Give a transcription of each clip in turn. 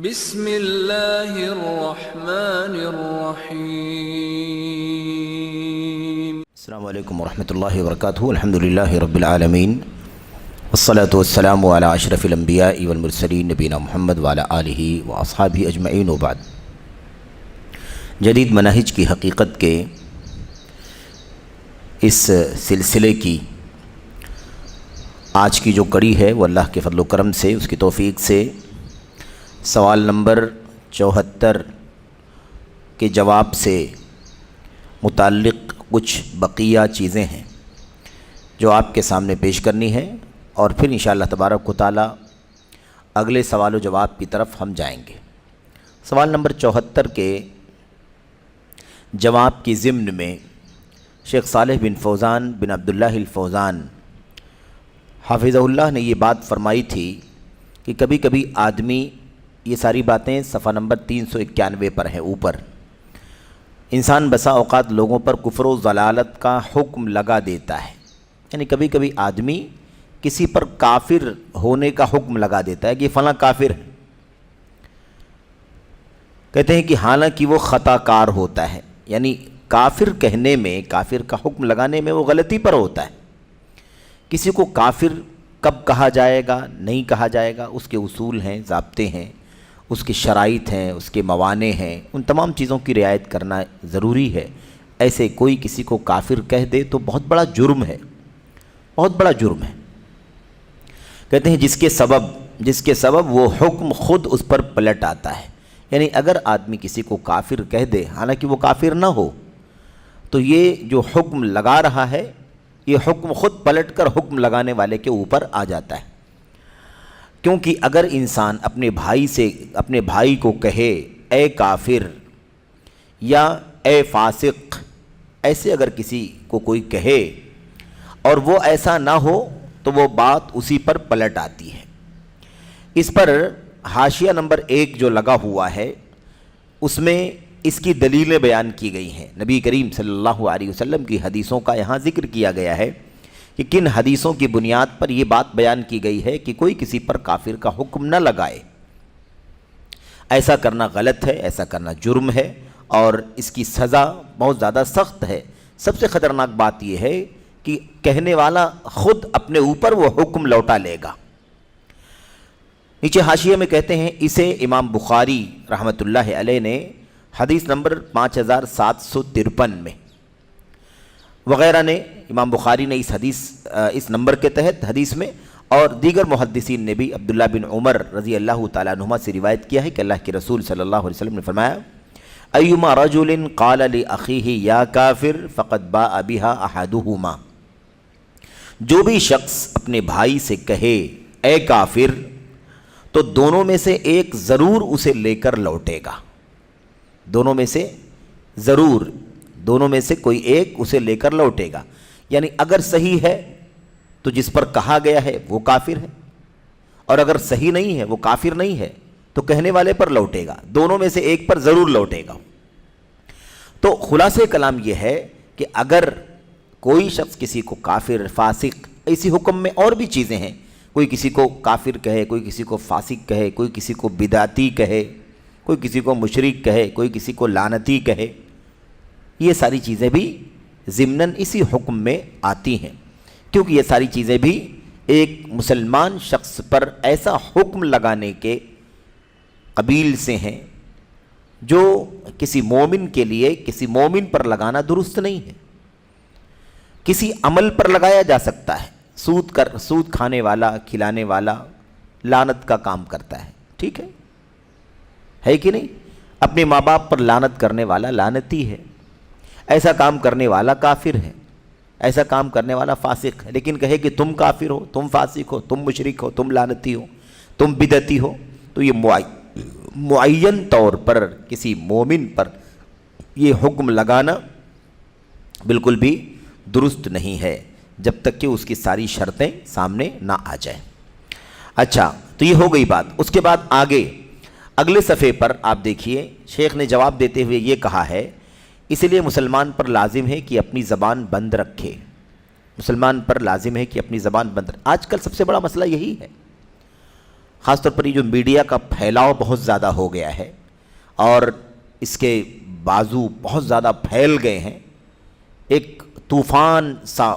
بسم اللہ الرحمن الرحیم۔ السلام علیکم ورحمۃ اللہ وبرکاتہ۔ الحمدللہ رب العالمین والصلاة والسلام علی اشرف الانبیاء والمرسلین نبینا محمد وعلی آلہ واصحابہ اجمعین وبعد۔ جدید مناہج کی حقیقت کے اس سلسلے کی آج کی جو کڑی ہے وہ اللہ کے فضل و کرم سے، اس کی توفیق سے سوال نمبر 74 کے جواب سے متعلق کچھ بقیہ چیزیں ہیں جو آپ کے سامنے پیش کرنی ہے، اور پھر انشاءاللہ تبارک و تعالی اگلے سوال و جواب کی طرف ہم جائیں گے۔ سوال نمبر 74 کے جواب کی ضمن میں شیخ صالح بن فوزان بن عبداللہ الفوزان حافظہ اللہ نے یہ بات فرمائی تھی کہ کبھی کبھی آدمی، یہ ساری باتیں صفحہ نمبر 391 پر ہیں اوپر، انسان بسا اوقات لوگوں پر کفر و ضلالت کا حکم لگا دیتا ہے، یعنی کبھی کبھی آدمی کسی پر کافر ہونے کا حکم لگا دیتا ہے کہ یہ فلاں کافر ہے، کہتے ہیں کہ حالانکہ وہ خطا کار ہوتا ہے، یعنی کافر کہنے میں، کافر کا حکم لگانے میں وہ غلطی پر ہوتا ہے۔ کسی کو کافر کب کہا جائے گا، نہیں کہا جائے گا، اس کے اصول ہیں، ضابطے ہیں، اس کی شرائط ہیں، اس کے موانع ہیں، ان تمام چیزوں کی رعایت کرنا ضروری ہے۔ ایسے کوئی کسی کو کافر کہہ دے تو بہت بڑا جرم ہے، بہت بڑا جرم ہے۔ کہتے ہیں جس کے سبب وہ حکم خود اس پر پلٹ آتا ہے، یعنی اگر آدمی کسی کو کافر کہہ دے حالانکہ وہ کافر نہ ہو تو یہ جو حکم لگا رہا ہے یہ حکم خود پلٹ کر حکم لگانے والے کے اوپر آ جاتا ہے۔ کیونکہ اگر انسان اپنے بھائی کو کہے اے کافر یا اے فاسق، ایسے اگر کسی کو کوئی کہے اور وہ ایسا نہ ہو تو وہ بات اسی پر پلٹ آتی ہے۔ اس پر حاشیہ نمبر 1 جو لگا ہوا ہے اس میں اس کی دلیلیں بیان کی گئی ہیں۔ نبی کریم صلی اللہ علیہ وسلم کی حدیثوں کا یہاں ذکر کیا گیا ہے کہ کن حدیثوں کی بنیاد پر یہ بات بیان کی گئی ہے کہ کوئی کسی پر کافر کا حکم نہ لگائے۔ ایسا کرنا غلط ہے، ایسا کرنا جرم ہے، اور اس کی سزا بہت زیادہ سخت ہے۔ سب سے خطرناک بات یہ ہے کہ کہنے والا خود اپنے اوپر وہ حکم لوٹا لے گا۔ نیچے حاشیے میں کہتے ہیں اسے امام بخاری رحمۃ اللہ علیہ نے حدیث نمبر 5753 میں وغیرہ نے، امام بخاری نے اس نمبر کے تحت حدیث میں، اور دیگر محدثین نے بھی عبداللہ بن عمر رضی اللہ تعالیٰ عنہما سے روایت کیا ہے کہ اللہ کے رسول صلی اللہ علیہ وسلم نے فرمایا ایما رجل قال لاخیہ یا کافر فقد باء بها احدہما، جو بھی شخص اپنے بھائی سے کہے اے کافر تو دونوں میں سے ایک ضرور اسے لے کر لوٹے گا، دونوں میں سے کوئی ایک اسے لے کر لوٹے گا، یعنی اگر صحیح ہے تو جس پر کہا گیا ہے وہ کافر ہے، اور اگر صحیح نہیں ہے، وہ کافر نہیں ہے، تو کہنے والے پر لوٹے گا، دونوں میں سے ایک پر ضرور لوٹے گا۔ تو خلاصہ کلام یہ ہے کہ اگر کوئی شخص کسی کو کافر، فاسق، ایسی حکم میں اور بھی چیزیں ہیں، کوئی کسی کو کافر کہے، کوئی کسی کو فاسق کہے، کوئی کسی کو بدعتی کہے، کوئی کسی کو مشرک کہے، کوئی کسی کو لعنتی کہے، یہ ساری چیزیں بھی ضمناً اسی حکم میں آتی ہیں، کیونکہ یہ ساری چیزیں بھی ایک مسلمان شخص پر ایسا حکم لگانے کے قبیل سے ہیں جو کسی مومن کے لیے کسی مومن پر لگانا درست نہیں ہے۔ کسی عمل پر لگایا جا سکتا ہے، سود کھانے والا، کھلانے والا لعنت کا کام کرتا ہے، ٹھیک ہے کہ نہیں؟ اپنے ماں باپ پر لعنت کرنے والا لعنتی ہے، ایسا کام کرنے والا کافر ہے، ایسا کام کرنے والا فاسق ہے، لیکن کہے کہ تم کافر ہو، تم فاسق ہو، تم مشرک ہو، تم لعنتی ہو، تم بدعتی ہو، تو یہ معین طور پر کسی مومن پر یہ حکم لگانا بالکل بھی درست نہیں ہے جب تک کہ اس کی ساری شرطیں سامنے نہ آ جائیں۔ اچھا، تو یہ ہو گئی بات۔ اس کے بعد اگلے صفحے پر آپ دیکھیے شیخ نے جواب دیتے ہوئے یہ کہا ہے اس لیے مسلمان پر لازم ہے کہ اپنی زبان بند رکھے، مسلمان پر لازم ہے کہ اپنی زبان بند رکھے۔ آج کل سب سے بڑا مسئلہ یہی ہے، خاص طور پر یہ جو میڈیا کا پھیلاؤ بہت زیادہ ہو گیا ہے اور اس کے بازو بہت زیادہ پھیل گئے ہیں، ایک طوفان سا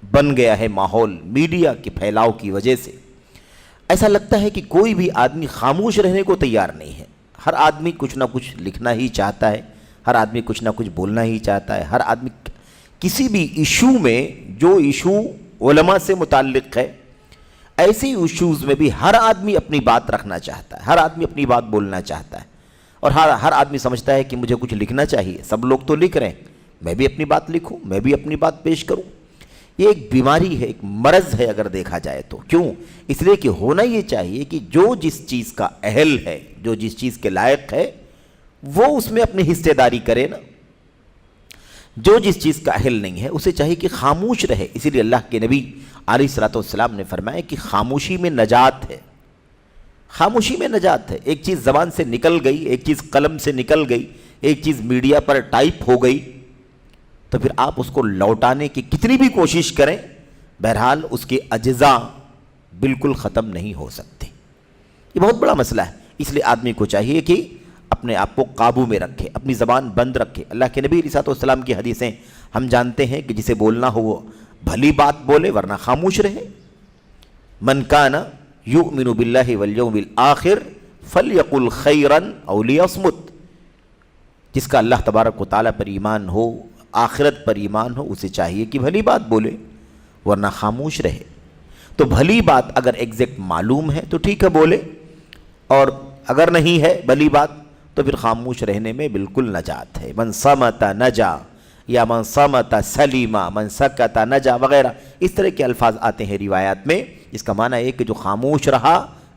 بن گیا ہے ماحول میڈیا کے پھیلاؤ کی وجہ سے۔ ایسا لگتا ہے کہ کوئی بھی آدمی خاموش رہنے کو تیار نہیں ہے، ہر آدمی کچھ نہ کچھ لکھنا ہی چاہتا ہے، ہر آدمی کچھ نہ کچھ بولنا ہی چاہتا ہے، ہر آدمی کسی بھی ایشو میں، جو ایشو علماء سے متعلق ہے، ایسے ایشوز میں بھی ہر آدمی اپنی بات رکھنا چاہتا ہے، ہر آدمی اپنی بات بولنا چاہتا ہے، اور ہر آدمی سمجھتا ہے کہ مجھے کچھ لکھنا چاہیے، سب لوگ تو لکھ رہے ہیں، میں بھی اپنی بات لکھوں، میں بھی اپنی بات پیش کروں۔ یہ ایک بیماری ہے، ایک مرض ہے اگر دیکھا جائے تو۔ کیوں؟ اس لیے کہ ہونا یہ چاہیے کہ جو جس چیز کا اہل ہے، جو جس چیز کے لائق ہے، وہ اس میں اپنی حصے داری کرے نا۔ جو جس چیز کا اہل نہیں ہے اسے چاہیے کہ خاموش رہے۔ اسی لیے اللہ کے نبی علیہ الصلوۃ والسلام نے فرمایا کہ خاموشی میں نجات ہے، خاموشی میں نجات ہے۔ ایک چیز زبان سے نکل گئی، ایک چیز قلم سے نکل گئی، ایک چیز میڈیا پر ٹائپ ہو گئی، تو پھر آپ اس کو لوٹانے کی کتنی بھی کوشش کریں، بہرحال اس کے اجزاء بالکل ختم نہیں ہو سکتے۔ یہ بہت بڑا مسئلہ ہے، اس لیے آدمی کو چاہیے کہ اپنے آپ کو قابو میں رکھے، اپنی زبان بند رکھے۔ اللہ کے نبی علیہ السلام کی حدیثیں ہم جانتے ہیں کہ جسے بولنا ہو وہ بھلی بات بولے ورنہ خاموش رہے۔ من کان یؤمن باللہ والیوم الآخر فلیقل خیرا او لیصمت، جس کا اللہ تبارک و تعالیٰ پر ایمان ہو، آخرت پر ایمان ہو، اسے چاہیے کہ بھلی بات بولے ورنہ خاموش رہے۔ تو بھلی بات اگر ایگزیکٹ معلوم ہے تو ٹھیک ہے بولے، اور اگر نہیں ہے بھلی بات تو پھر خاموش رہنے میں بالکل نجات ہے۔ من صمت نجا، یا من صمت سلیما، من سکت نجا وغیرہ، اس طرح کے الفاظ آتے ہیں روایات میں، اس کا معنی ہے کہ جو خاموش رہا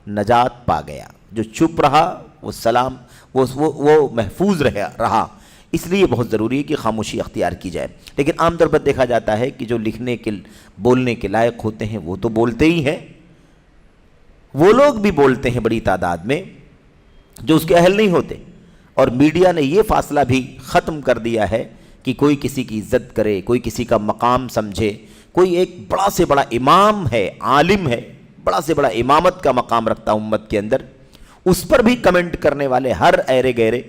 نجات پا گیا، جو چپ رہا وہ سلام وہ محفوظ رہا۔ اس لیے بہت ضروری ہے کہ خاموشی اختیار کی جائے۔ لیکن عام طور پر دیکھا جاتا ہے کہ جو لکھنے کے بولنے کے لائق ہوتے ہیں وہ تو بولتے ہی ہیں، وہ لوگ بھی بولتے ہیں بڑی تعداد میں جو اس کے اہل نہیں ہوتے، اور میڈیا نے یہ فاصلہ بھی ختم کر دیا ہے کہ کوئی کسی کی عزت کرے، کوئی کسی کا مقام سمجھے، کوئی ایک بڑا سے بڑا امام ہے، عالم ہے، بڑا سے بڑا امامت کا مقام رکھتا امت کے اندر، اس پر بھی کمنٹ کرنے والے ہر ایرے گہرے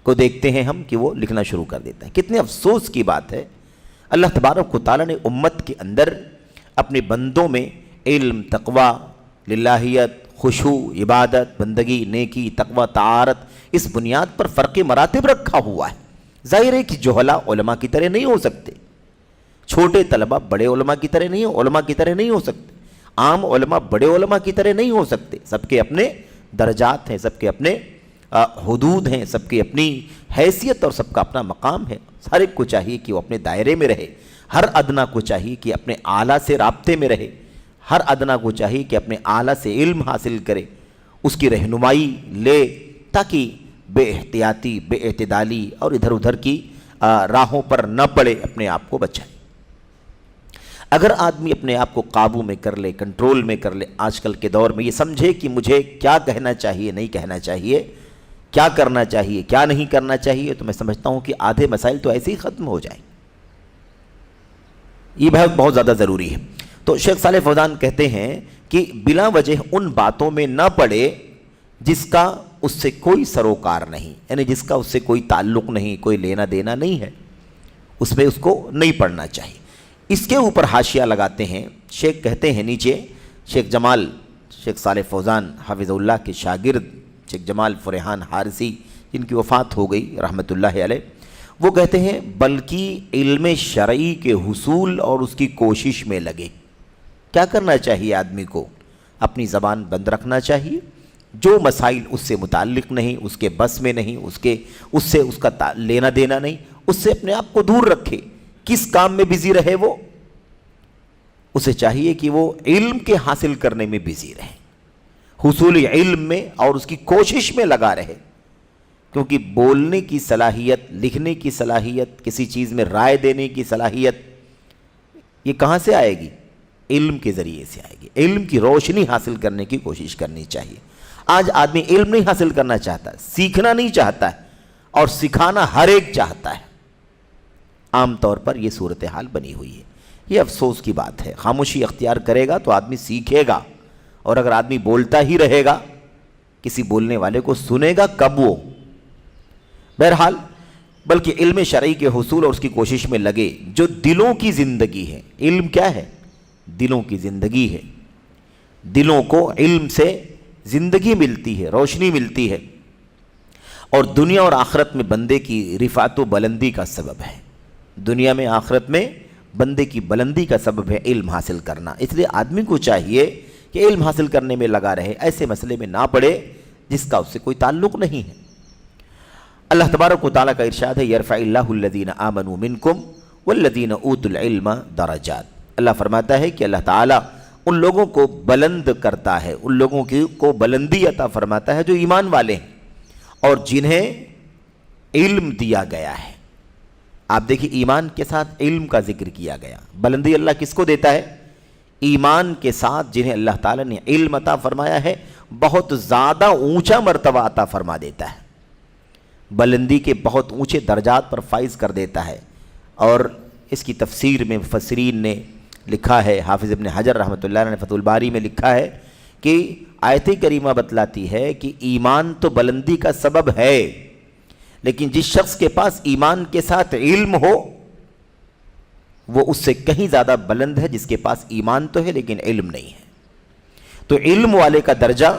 کو دیکھتے ہیں ہم کہ وہ لکھنا شروع کر دیتا ہے۔ کتنے افسوس کی بات ہے، اللہ تبارک و تعالیٰ نے امت کے اندر اپنے بندوں میں علم، تقوی، للہیت، خشوع، عبادت، بندگی، نیکی، تقوی، طہارت، اس بنیاد پر فرق مراتب رکھا ہوا ہے۔ ظاہر ہے کہ جہلا علماء کی طرح نہیں ہو سکتے، چھوٹے طلبہ بڑے علماء کی طرح نہیں ہو سکتے، عام علماء بڑے علماء کی طرح نہیں ہو سکتے۔ سب کے اپنے درجات ہیں، سب کے اپنے حدود ہیں، سب کی اپنی حیثیت اور سب کا اپنا مقام ہے۔ ہر ایک کو چاہیے کہ وہ اپنے دائرے میں رہے، ہر ادنا کو چاہیے کہ اپنے اعلیٰ سے رابطے میں رہے، ہر ادنا کو چاہیے کہ اپنے اعلیٰ سے علم حاصل کرے، اس کی رہنمائی لے، تاکہ بے احتیاطی، بے اعتدالی اور ادھر ادھر کی راہوں پر نہ پڑے، اپنے آپ کو بچائے۔ اگر آدمی اپنے آپ کو قابو میں کر لے، کنٹرول میں کر لے، آج کل کے دور میں یہ سمجھے کہ مجھے کیا کہنا چاہیے، نہیں کہنا چاہیے، کیا کرنا چاہیے، کیا نہیں کرنا چاہیے، تو میں سمجھتا ہوں کہ آدھے مسائل تو ایسے ہی ختم ہو جائیں۔ یہ بہت زیادہ ضروری ہے۔ تو شیخ صالح فوزان کہتے ہیں کہ بلا وجہ ان باتوں میں نہ پڑے جس کا اس سے کوئی سروکار نہیں، یعنی جس کا اس سے کوئی تعلق نہیں، کوئی لینا دینا نہیں ہے، اس میں اس کو نہیں پڑھنا چاہیے۔ اس کے اوپر حاشیہ لگاتے ہیں شیخ، کہتے ہیں نیچے، شیخ صالح فوزان حافظ اللہ کے شاگرد شیخ جمال فریحان حارثی، جن کی وفات ہو گئی رحمۃ اللہ علیہ، وہ کہتے ہیں بلکہ علم شرعی کے حصول اور اس کی کوشش میں لگے۔ کیا کرنا چاہیے آدمی کو؟ اپنی زبان بند رکھنا چاہیے، جو مسائل اس سے متعلق نہیں، اس کے بس میں نہیں، اس سے اس کا لینا دینا نہیں، اس سے اپنے آپ کو دور رکھے۔ کس کام میں بزی رہے وہ، اسے چاہیے کہ وہ علم کے حاصل کرنے میں بزی رہے، حصول علم میں اور اس کی کوشش میں لگا رہے، کیونکہ بولنے کی صلاحیت، لکھنے کی صلاحیت، کسی چیز میں رائے دینے کی صلاحیت، یہ کہاں سے آئے گی؟ علم کے ذریعے سے آئے گی۔ علم کی روشنی حاصل کرنے کی کوشش کرنی چاہیے۔ آج آدمی علم نہیں حاصل کرنا چاہتا، سیکھنا نہیں چاہتا ہے، اور سکھانا ہر ایک چاہتا ہے۔ عام طور پر یہ صورتحال بنی ہوئی ہے۔ یہ افسوس کی بات ہے۔ خاموشی اختیار کرے گا تو آدمی سیکھے گا، اور اگر آدمی بولتا ہی رہے گا کسی بولنے والے کو سنے گا کب وہ؟ بہرحال بلکہ علم شرعی کے حصول اور اس کی کوشش میں لگے. جو دلوں کی زندگی ہے، علم کیا ہے؟ دلوں کی زندگی ہے. دلوں کو علم سے زندگی ملتی ہے، روشنی ملتی ہے، اور دنیا اور آخرت میں بندے کی رفعت و بلندی کا سبب ہے. دنیا میں آخرت میں بندے کی بلندی کا سبب ہے علم حاصل کرنا. اس لیے آدمی کو چاہیے کہ علم حاصل کرنے میں لگا رہے، ایسے مسئلے میں نہ پڑے جس کا اس سے کوئی تعلق نہیں ہے. اللہ تبارک و تعالیٰ کا ارشاد ہے یرفع اللہ الذین آمنوا منکم والذین اوتوا العلم درجات. اللہ فرماتا ہے کہ اللہ تعالیٰ ان لوگوں کو بلند کرتا ہے، ان لوگوں کو بلندی عطا فرماتا ہے جو ایمان والے ہیں اور جنہیں علم دیا گیا ہے. آپ دیکھیں ایمان کے ساتھ علم کا ذکر کیا گیا. بلندی اللہ کس کو دیتا ہے؟ ایمان کے ساتھ جنہیں اللہ تعالیٰ نے علم عطا فرمایا ہے بہت زیادہ اونچا مرتبہ عطا فرما دیتا ہے، بلندی کے بہت اونچے درجات پر فائز کر دیتا ہے. اور اس کی تفسیر میں مفسرین نے لکھا ہے، حافظ ابن حجر رحمۃ اللہ علیہ نے فتح الباری میں لکھا ہے کہ آیت کریمہ بتلاتی ہے کہ ایمان تو بلندی کا سبب ہے، لیکن جس شخص کے پاس ایمان کے ساتھ علم ہو وہ اس سے کہیں زیادہ بلند ہے جس کے پاس ایمان تو ہے لیکن علم نہیں ہے. تو علم والے کا درجہ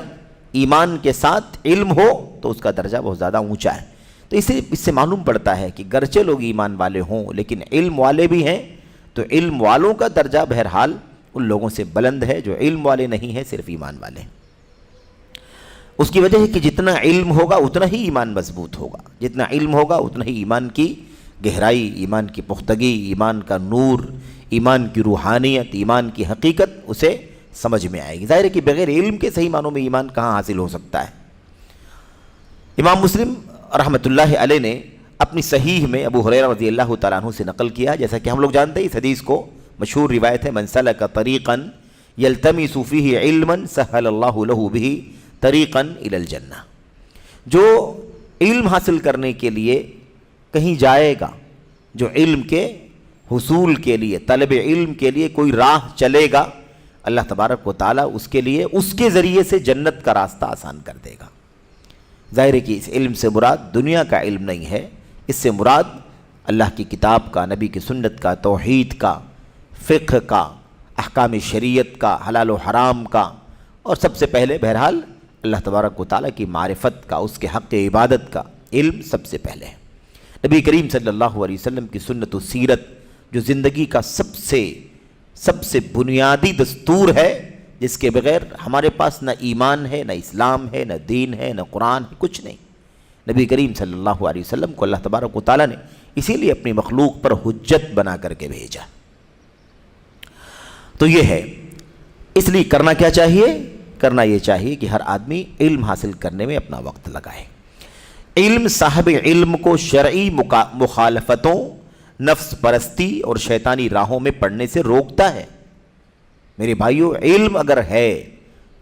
ایمان کے ساتھ علم ہو تو اس کا درجہ بہت زیادہ اونچا ہے. تو اس سے معلوم پڑتا ہے کہ گرچہ لوگ ایمان والے ہوں لیکن علم والے بھی ہیں، تو علم والوں کا درجہ بہرحال ان لوگوں سے بلند ہے جو علم والے نہیں ہیں، صرف ایمان والے ہیں. اس کی وجہ ہے کہ جتنا علم ہوگا اتنا ہی ایمان مضبوط ہوگا، جتنا علم ہوگا اتنا ہی ایمان کی گہرائی، ایمان کی پختگی، ایمان کا نور، ایمان کی روحانیت، ایمان کی حقیقت اسے سمجھ میں آئے گی. ظاہر ہے کہ بغیر علم کے صحیح معنوں میں ایمان کہاں حاصل ہو سکتا ہے. امام مسلم رحمۃ اللہ علیہ نے اپنی صحیح میں ابو ہریرہ رضی اللہ تعالیٰ عنہ سے نقل کیا، جیسا کہ ہم لوگ جانتے ہیں اس حدیث کو، مشہور روایت ہے من سلک طریقا یلتمس فیہ علما سہل اللہ لہ بہ طریقا الی الجنہ. جو علم حاصل کرنے کے لیے کہیں جائے گا، جو علم کے حصول کے لیے، طلب علم کے لیے کوئی راہ چلے گا، اللہ تبارک و تعالیٰ اس کے لیے اس کے ذریعے سے جنت کا راستہ آسان کر دے گا. ظاہر ہے کہ اس علم سے مراد دنیا کا علم نہیں ہے، اس سے مراد اللہ کی کتاب کا، نبی کی سنت کا، توحید کا، فقہ کا، احکام شریعت کا، حلال و حرام کا، اور سب سے پہلے بہرحال اللہ تبارک و تعالیٰ کی معرفت کا، اس کے حق عبادت کا علم سب سے پہلے ہے. نبی کریم صلی اللہ علیہ وسلم کی سنت و سیرت جو زندگی کا سب سے بنیادی دستور ہے، جس کے بغیر ہمارے پاس نہ ایمان ہے، نہ اسلام ہے، نہ دین ہے، نہ قرآن ہے، کچھ نہیں. نبی کریم صلی اللہ علیہ وسلم کو اللہ تبارک و تعالیٰ نے اسی لیے اپنی مخلوق پر حجت بنا کر کے بھیجا. تو یہ ہے، اس لیے کرنا کیا چاہیے؟ کرنا یہ چاہیے کہ ہر آدمی علم حاصل کرنے میں اپنا وقت لگائے. علم صاحب علم کو شرعی مخالفتوں، نفس پرستی اور شیطانی راہوں میں پڑنے سے روکتا ہے. میرے بھائیو، علم اگر ہے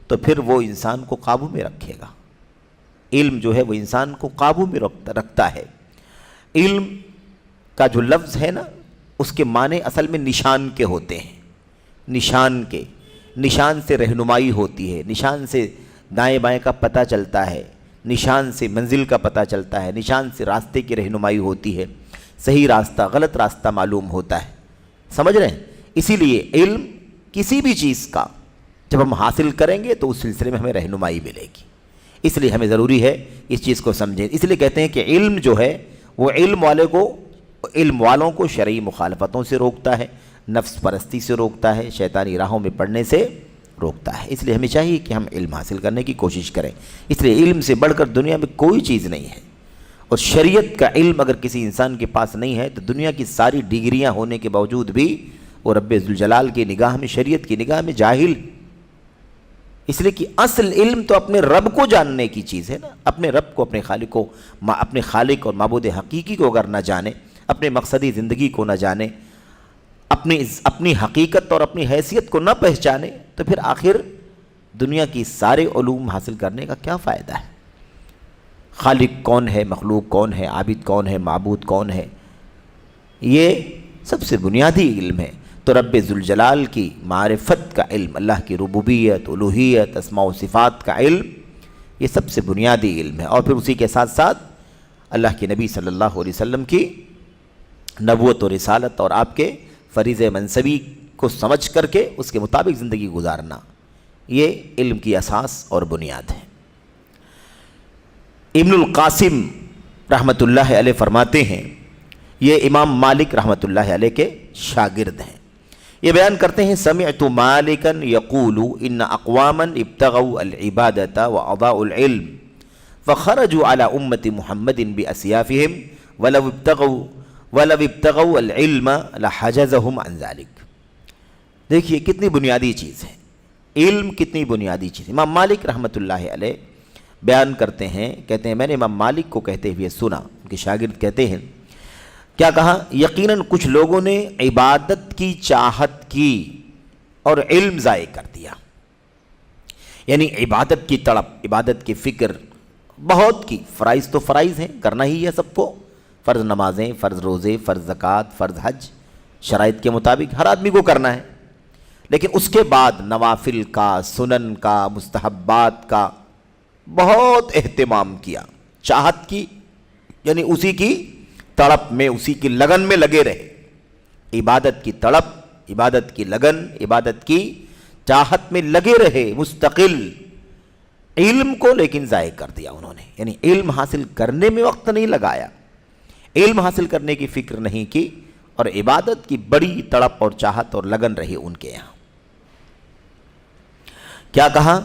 تو پھر وہ انسان کو قابو میں رکھے گا. علم جو ہے وہ انسان کو قابو میں رکھتا ہے. علم کا جو لفظ ہے نا، اس کے معنی اصل میں نشان کے ہوتے ہیں. نشان سے رہنمائی ہوتی ہے، نشان سے دائیں بائیں کا پتہ چلتا ہے، نشان سے منزل کا پتہ چلتا ہے، نشان سے راستے کی رہنمائی ہوتی ہے، صحیح راستہ غلط راستہ معلوم ہوتا ہے. سمجھ رہے ہیں؟ اسی لیے علم کسی بھی چیز کا جب ہم حاصل کریں گے تو اس سلسلے میں ہمیں رہنمائی ملے گی. اس لیے ہمیں ضروری ہے اس چیز کو سمجھیں. اس لیے کہتے ہیں کہ علم جو ہے وہ علم والوں کو شرعی مخالفتوں سے روکتا ہے، نفس پرستی سے روکتا ہے، شیطانی راہوں میں پڑنے سے روکتا ہے. اس لیے ہمیں چاہیے کہ ہم علم حاصل کرنے کی کوشش کریں. اس لیے علم سے بڑھ کر دنیا میں کوئی چیز نہیں ہے. اور شریعت کا علم اگر کسی انسان کے پاس نہیں ہے تو دنیا کی ساری ڈگریاں ہونے کے باوجود بھی وہ رب ذوالجلال کی نگاہ میں، شریعت کی نگاہ میں جاہل. اس لیے کہ اصل علم تو اپنے رب کو جاننے کی چیز ہے نا. اپنے رب کو، اپنے خالق اور معبود حقیقی کو اگر نہ جانے، اپنے مقصدی زندگی کو نہ جانے، اپنی حقیقت اور اپنی حیثیت کو نہ پہچانے، تو پھر آخر دنیا کی سارے علوم حاصل کرنے کا کیا فائدہ ہے؟ خالق کون ہے، مخلوق کون ہے، عابد کون ہے، معبود کون ہے، یہ سب سے بنیادی علم ہے. تو رب ذوالجلال کی معرفت کا علم، اللہ کی ربوبیت، الوہیت، اسماء و صفات کا علم، یہ سب سے بنیادی علم ہے۔ اور پھر اسی کے ساتھ ساتھ اللہ کے نبی صلی اللہ علیہ وسلم کی نبوت و رسالت اور آپ کے فریضہ منصبی کو سمجھ کر کے اس کے مطابق زندگی گزارنا، یہ علم کی اساس اور بنیاد ہے۔ ابن القاسم رحمۃ اللہ علیہ فرماتے ہیں، یہ امام مالک رحمۃ اللہ علیہ کے شاگرد ہیں، یہ بیان کرتے ہیں سمعت مالکا یقول ان اقواما ابتغوا العبادۃ واضاعوا العلم فخرجوا على امت محمد باسیافهم ولو ابتغوا العلم لحجزهم عن ذلك۔ دیکھیے کتنی بنیادی چیز ہے، علم کتنی بنیادی چیز ہے۔ امام مالک رحمۃ اللہ علیہ بیان کرتے ہیں، کہتے ہیں میں نے امام مالک کو کہتے ہوئے سنا، ان کے شاگرد کہتے ہیں کیا کہا، یقیناً کچھ لوگوں نے عبادت کی چاہت کی اور علم ضائع کر دیا، یعنی عبادت کی تڑپ، عبادت کی فکر بہت کی، فرائض تو فرائض ہیں، کرنا ہی ہے سب کو، فرض نمازیں، فرض روزے، فرض زکوٰۃ، فرض حج، شرائط کے مطابق ہر آدمی کو کرنا ہے، لیکن اس کے بعد نوافل کا، سنن کا، مستحبات کا بہت اہتمام کیا، چاہت کی، یعنی اسی کی تڑپ میں، اسی کی لگن میں لگے رہے، عبادت کی تڑپ، عبادت کی لگن، عبادت کی چاہت میں لگے رہے مستقل، علم کو لیکن ضائع کر دیا انہوں نے، یعنی علم حاصل کرنے میں وقت نہیں لگایا، علم حاصل کرنے کی فکر نہیں کی، اور عبادت کی بڑی تڑپ اور چاہت اور لگن رہی ان کے یہاں۔ کیا کہا،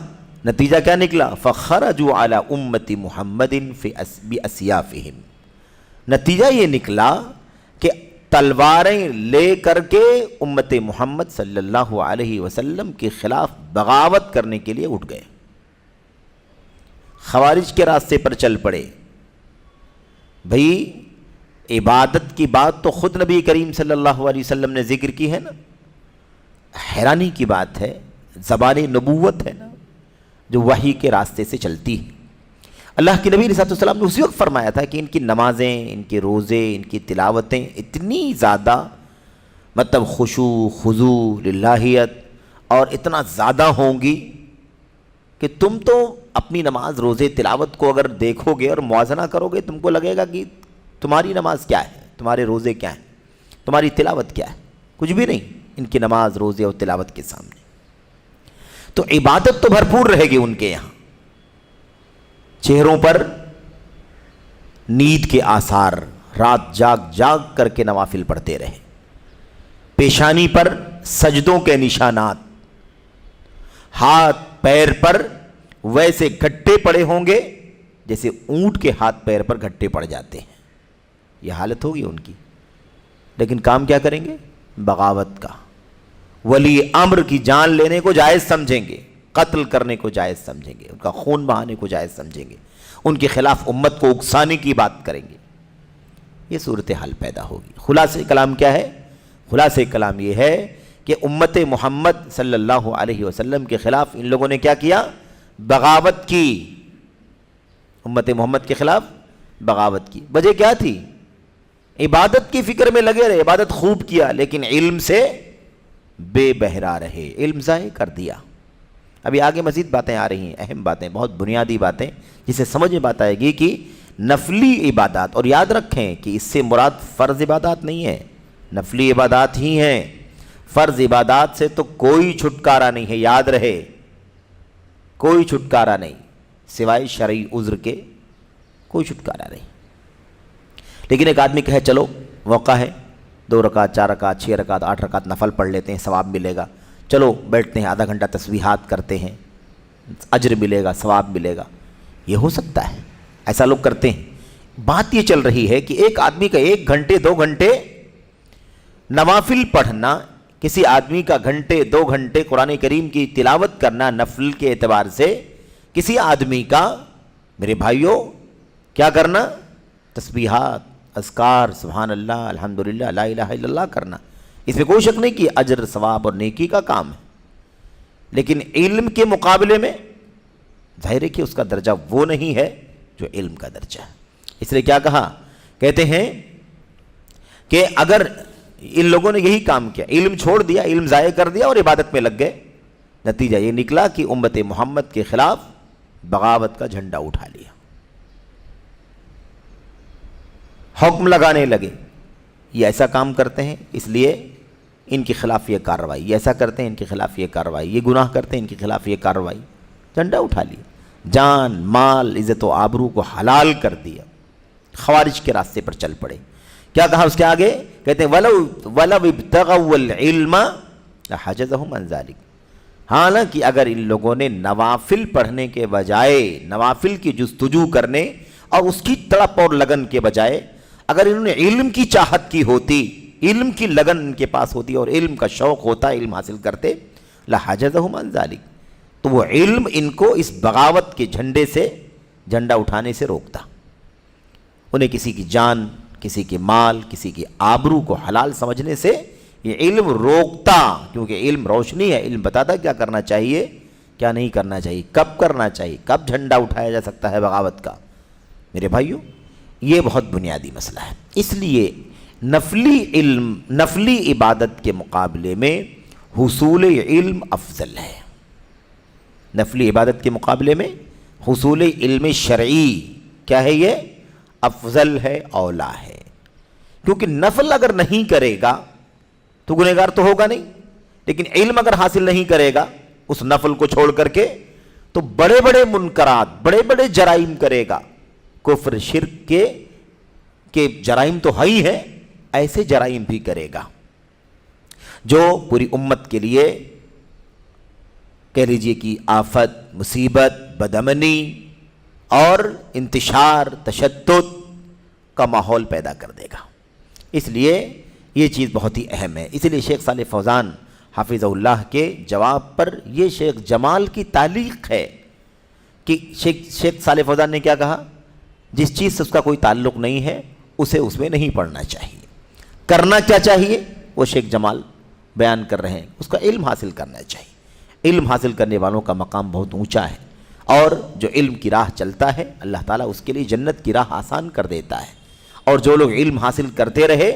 نتیجہ کیا نکلا، فخرجوا علی امت محمد باسیافہم، نتیجہ یہ نکلا کہ تلواریں لے کر کے امت محمد صلی اللہ علیہ وسلم کے خلاف بغاوت کرنے کے لیے اٹھ گئے، خوارج کے راستے پر چل پڑے۔ بھئی عبادت کی بات تو خود نبی کریم صلی اللہ علیہ وسلم نے ذکر کی ہے نا، حیرانی کی بات ہے، زبان نبوت ہے نا جو وحی کے راستے سے چلتی ہے۔ اللہ کے نبی علیہ السلام نے اسی وقت فرمایا تھا کہ ان کی نمازیں، ان کے روزے، ان کی تلاوتیں اتنی زیادہ مطلب خشوع خضوع للہیت اور اتنا زیادہ ہوں گی کہ تم تو اپنی نماز، روزے، تلاوت کو اگر دیکھو گے اور موازنہ کرو گے تم کو لگے گا کہ تمہاری نماز کیا ہے، تمہارے روزے کیا ہیں، تمہاری تلاوت کیا ہے، کچھ بھی نہیں ان کی نماز، روزے اور تلاوت کے سامنے۔ تو عبادت تو بھرپور رہے گی ان کے یہاں، چہروں پر نیند کے آثار، رات جاگ جاگ کر کے نوافل پڑھتے رہے، پیشانی پر سجدوں کے نشانات، ہاتھ پیر پر ویسے گھٹے پڑے ہوں گے جیسے اونٹ کے ہاتھ پیر پر گھٹے پڑ جاتے ہیں، یہ حالت ہوگی ان کی، لیکن کام کیا کریں گے، بغاوت کا، ولی امر کی جان لینے کو جائز سمجھیں گے، قتل کرنے کو جائز سمجھیں گے، ان کا خون بہانے کو جائز سمجھیں گے، ان کے خلاف امت کو اکسانے کی بات کریں گے، یہ صورتحال پیدا ہوگی۔ خلاصہ کلام کیا ہے، خلاصہ کلام یہ ہے کہ امت محمد صلی اللہ علیہ وسلم کے خلاف ان لوگوں نے کیا کیا، بغاوت کی، امت محمد کے خلاف بغاوت کی۔ وجہ کیا تھی، عبادت کی فکر میں لگے رہے، عبادت خوب کیا لیکن علم سے بے بہرا رہے، علم ضائع کر دیا۔ ابھی آگے مزید باتیں آ رہی ہیں، اہم باتیں، بہت بنیادی باتیں، جسے سمجھ میں بات آئے گی کہ نفلی عبادات، اور یاد رکھیں کہ اس سے مراد فرض عبادات نہیں ہے، نفلی عبادات ہی ہیں، فرض عبادات سے تو کوئی چھٹکارا نہیں ہے، یاد رہے، کوئی چھٹکارا نہیں، سوائے شرعی عذر کے کوئی چھٹکارا نہیں۔ لیکن ایک آدمی کہے چلو موقع ہے، 2 رکعت، 4 رکعت، 6 رکعت، 8 رکعت نفل پڑھ لیتے ہیں، ثواب ملے گا، چلو بیٹھتے ہیں آدھا گھنٹہ تسبیحات کرتے ہیں، اجر ملے گا، ثواب ملے گا، یہ ہو سکتا ہے، ایسا لوگ کرتے ہیں۔ بات یہ چل رہی ہے کہ ایک آدمی کا 1 گھنٹے 2 گھنٹے نوافل پڑھنا، کسی آدمی کا گھنٹے 2 گھنٹے قرآن کریم کی تلاوت کرنا نفل کے اعتبار سے، کسی آدمی کا میرے بھائیوں کیا کرنا، تسبیحات، اذکار، سبحان اللہ، الحمدللہ، لا الہ الا اللہ کرنا، اس میں کوئی شک نہیں کہ اجر، ثواب اور نیکی کا کام ہے، لیکن علم کے مقابلے میں ظاہر ہے کہ اس کا درجہ وہ نہیں ہے جو علم کا درجہ ہے۔ اس لیے کیا کہا، کہتے ہیں کہ اگر ان لوگوں نے یہی کام کیا، علم چھوڑ دیا، علم ضائع کر دیا اور عبادت میں لگ گئے. نتیجہ یہ نکلا کہ امت محمد کے خلاف بغاوت کا جھنڈا اٹھا لیا، حکم لگانے لگے، یہ ایسا کام کرتے ہیں اس لیے ان کے خلاف یہ کارروائی، یہ ایسا کرتے ہیں ان کے خلاف یہ کارروائی، یہ گناہ کرتے ہیں ان کے خلاف یہ کارروائی. جھنڈا اٹھا لیا، جان مال عزت و آبرو کو حلال کر دیا، خوارج کے راستے پر چل پڑے. کیا کہا اس کے آگے؟ کہتے ہیں وَلَوْ ابْتَغَوْا الْعِلْمَ لَحَجَزَهُمْ عَنْ ذَلِكَ. حالانکہ اگر ان لوگوں نے نوافل پڑھنے کے بجائے، نوافل کی جستجو کرنے اور اس کی تڑپ اور لگن کے بجائے اگر انہوں نے علم کی چاہت کی ہوتی، علم کی لگن ان کے پاس ہوتی اور علم کا شوق ہوتا، علم حاصل کرتے، لَحَجَزَهُمْ عَنْ ذَلِكَ، تو وہ علم ان کو اس بغاوت کے جھنڈے سے، جھنڈا اٹھانے سے روکتا. انہیں کسی کی جان، کسی کے مال، کسی کی آبرو کو حلال سمجھنے سے یہ علم روکتا، کیونکہ علم روشنی ہے، علم بتاتا کیا کرنا چاہیے، کیا نہیں کرنا چاہیے، کب کرنا چاہیے، کب جھنڈا اٹھایا جا سکتا ہے بغاوت کا. میرے بھائیوں، یہ بہت بنیادی مسئلہ ہے. اس لیے نفلی علم، نفلی عبادت کے مقابلے میں حصول علم افضل ہے. نفلی عبادت کے مقابلے میں حصول علم شرعی کیا ہے؟ یہ افضل ہے، اولا ہے. کیونکہ نفل اگر نہیں کرے گا تو گنہگار تو ہوگا نہیں، لیکن علم اگر حاصل نہیں کرے گا اس نفل کو چھوڑ کر کے تو بڑے بڑے منکرات، بڑے بڑے جرائم کرے گا. کفر شرک کے جرائم تو ہے ہی ہے، ایسے جرائم بھی کرے گا جو پوری امت کے لیے کہہ لیجئے کہ آفت، مصیبت، بدامنی اور انتشار، تشدد کا ماحول پیدا کر دے گا. اس لیے یہ چیز بہت ہی اہم ہے. اس لیے شیخ صالح فوزان حافظہ اللہ کے جواب پر یہ شیخ جمال کی تعلیق ہے کہ شیخ صالح فوزان نے کیا کہا؟ جس چیز سے اس کا کوئی تعلق نہیں ہے اسے اس میں نہیں پڑھنا چاہیے. کرنا کیا چاہیے وہ شیخ جمال بیان کر رہے ہیں، اس کا علم حاصل کرنا چاہیے. علم حاصل کرنے والوں کا مقام بہت اونچا ہے، اور جو علم کی راہ چلتا ہے اللہ تعالیٰ اس کے لیے جنت کی راہ آسان کر دیتا ہے. اور جو لوگ علم حاصل کرتے رہے،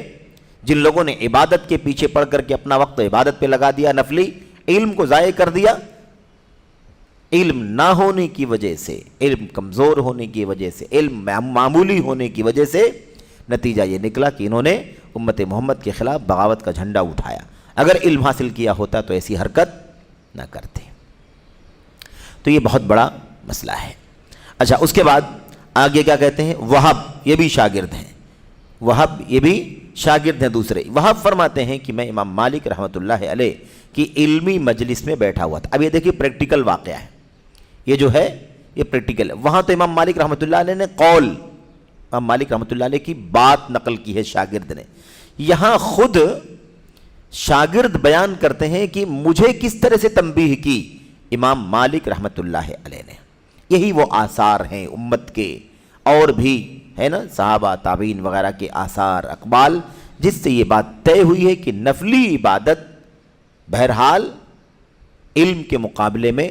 جن لوگوں نے عبادت کے پیچھے پڑ کر کے اپنا وقت عبادت پہ لگا دیا، نفلی علم کو ضائع کر دیا، علم نہ ہونے کی وجہ سے، علم کمزور ہونے کی وجہ سے، علم معمولی ہونے کی وجہ سے نتیجہ یہ نکلا کہ انہوں نے امت محمد کے خلاف بغاوت کا جھنڈا اٹھایا. اگر علم حاصل کیا ہوتا تو ایسی حرکت نہ کرتے. تو یہ بہت بڑا مسئلہ ہے. اچھا، اس کے بعد آگے کیا کہتے ہیں؟ وہب یہ بھی شاگرد ہیں، وہب یہ بھی شاگرد ہیں دوسرے. وہب فرماتے ہیں کہ میں امام مالک رحمۃ اللہ علیہ کی علمی مجلس میں بیٹھا ہوا تھا. اب یہ دیکھیے پریکٹیکل واقعہ ہے، یہ جو ہے یہ پریکٹیکل ہے. وہاں تو امام مالک رحمۃ اللہ علیہ نے قول، امام مالک رحمۃ اللہ علیہ کی بات نقل کی ہے شاگرد نے. یہاں خود شاگرد بیان کرتے ہیں کہ مجھے کس طرح سے تنبیہ کی امام مالک رحمۃ اللہ علیہ نے. یہی وہ آثار ہیں امت کے، اور بھی ہے نا صحابہ تابعین وغیرہ کے آثار اقبال، جس سے یہ بات طے ہوئی ہے کہ نفلی عبادت بہرحال علم کے مقابلے میں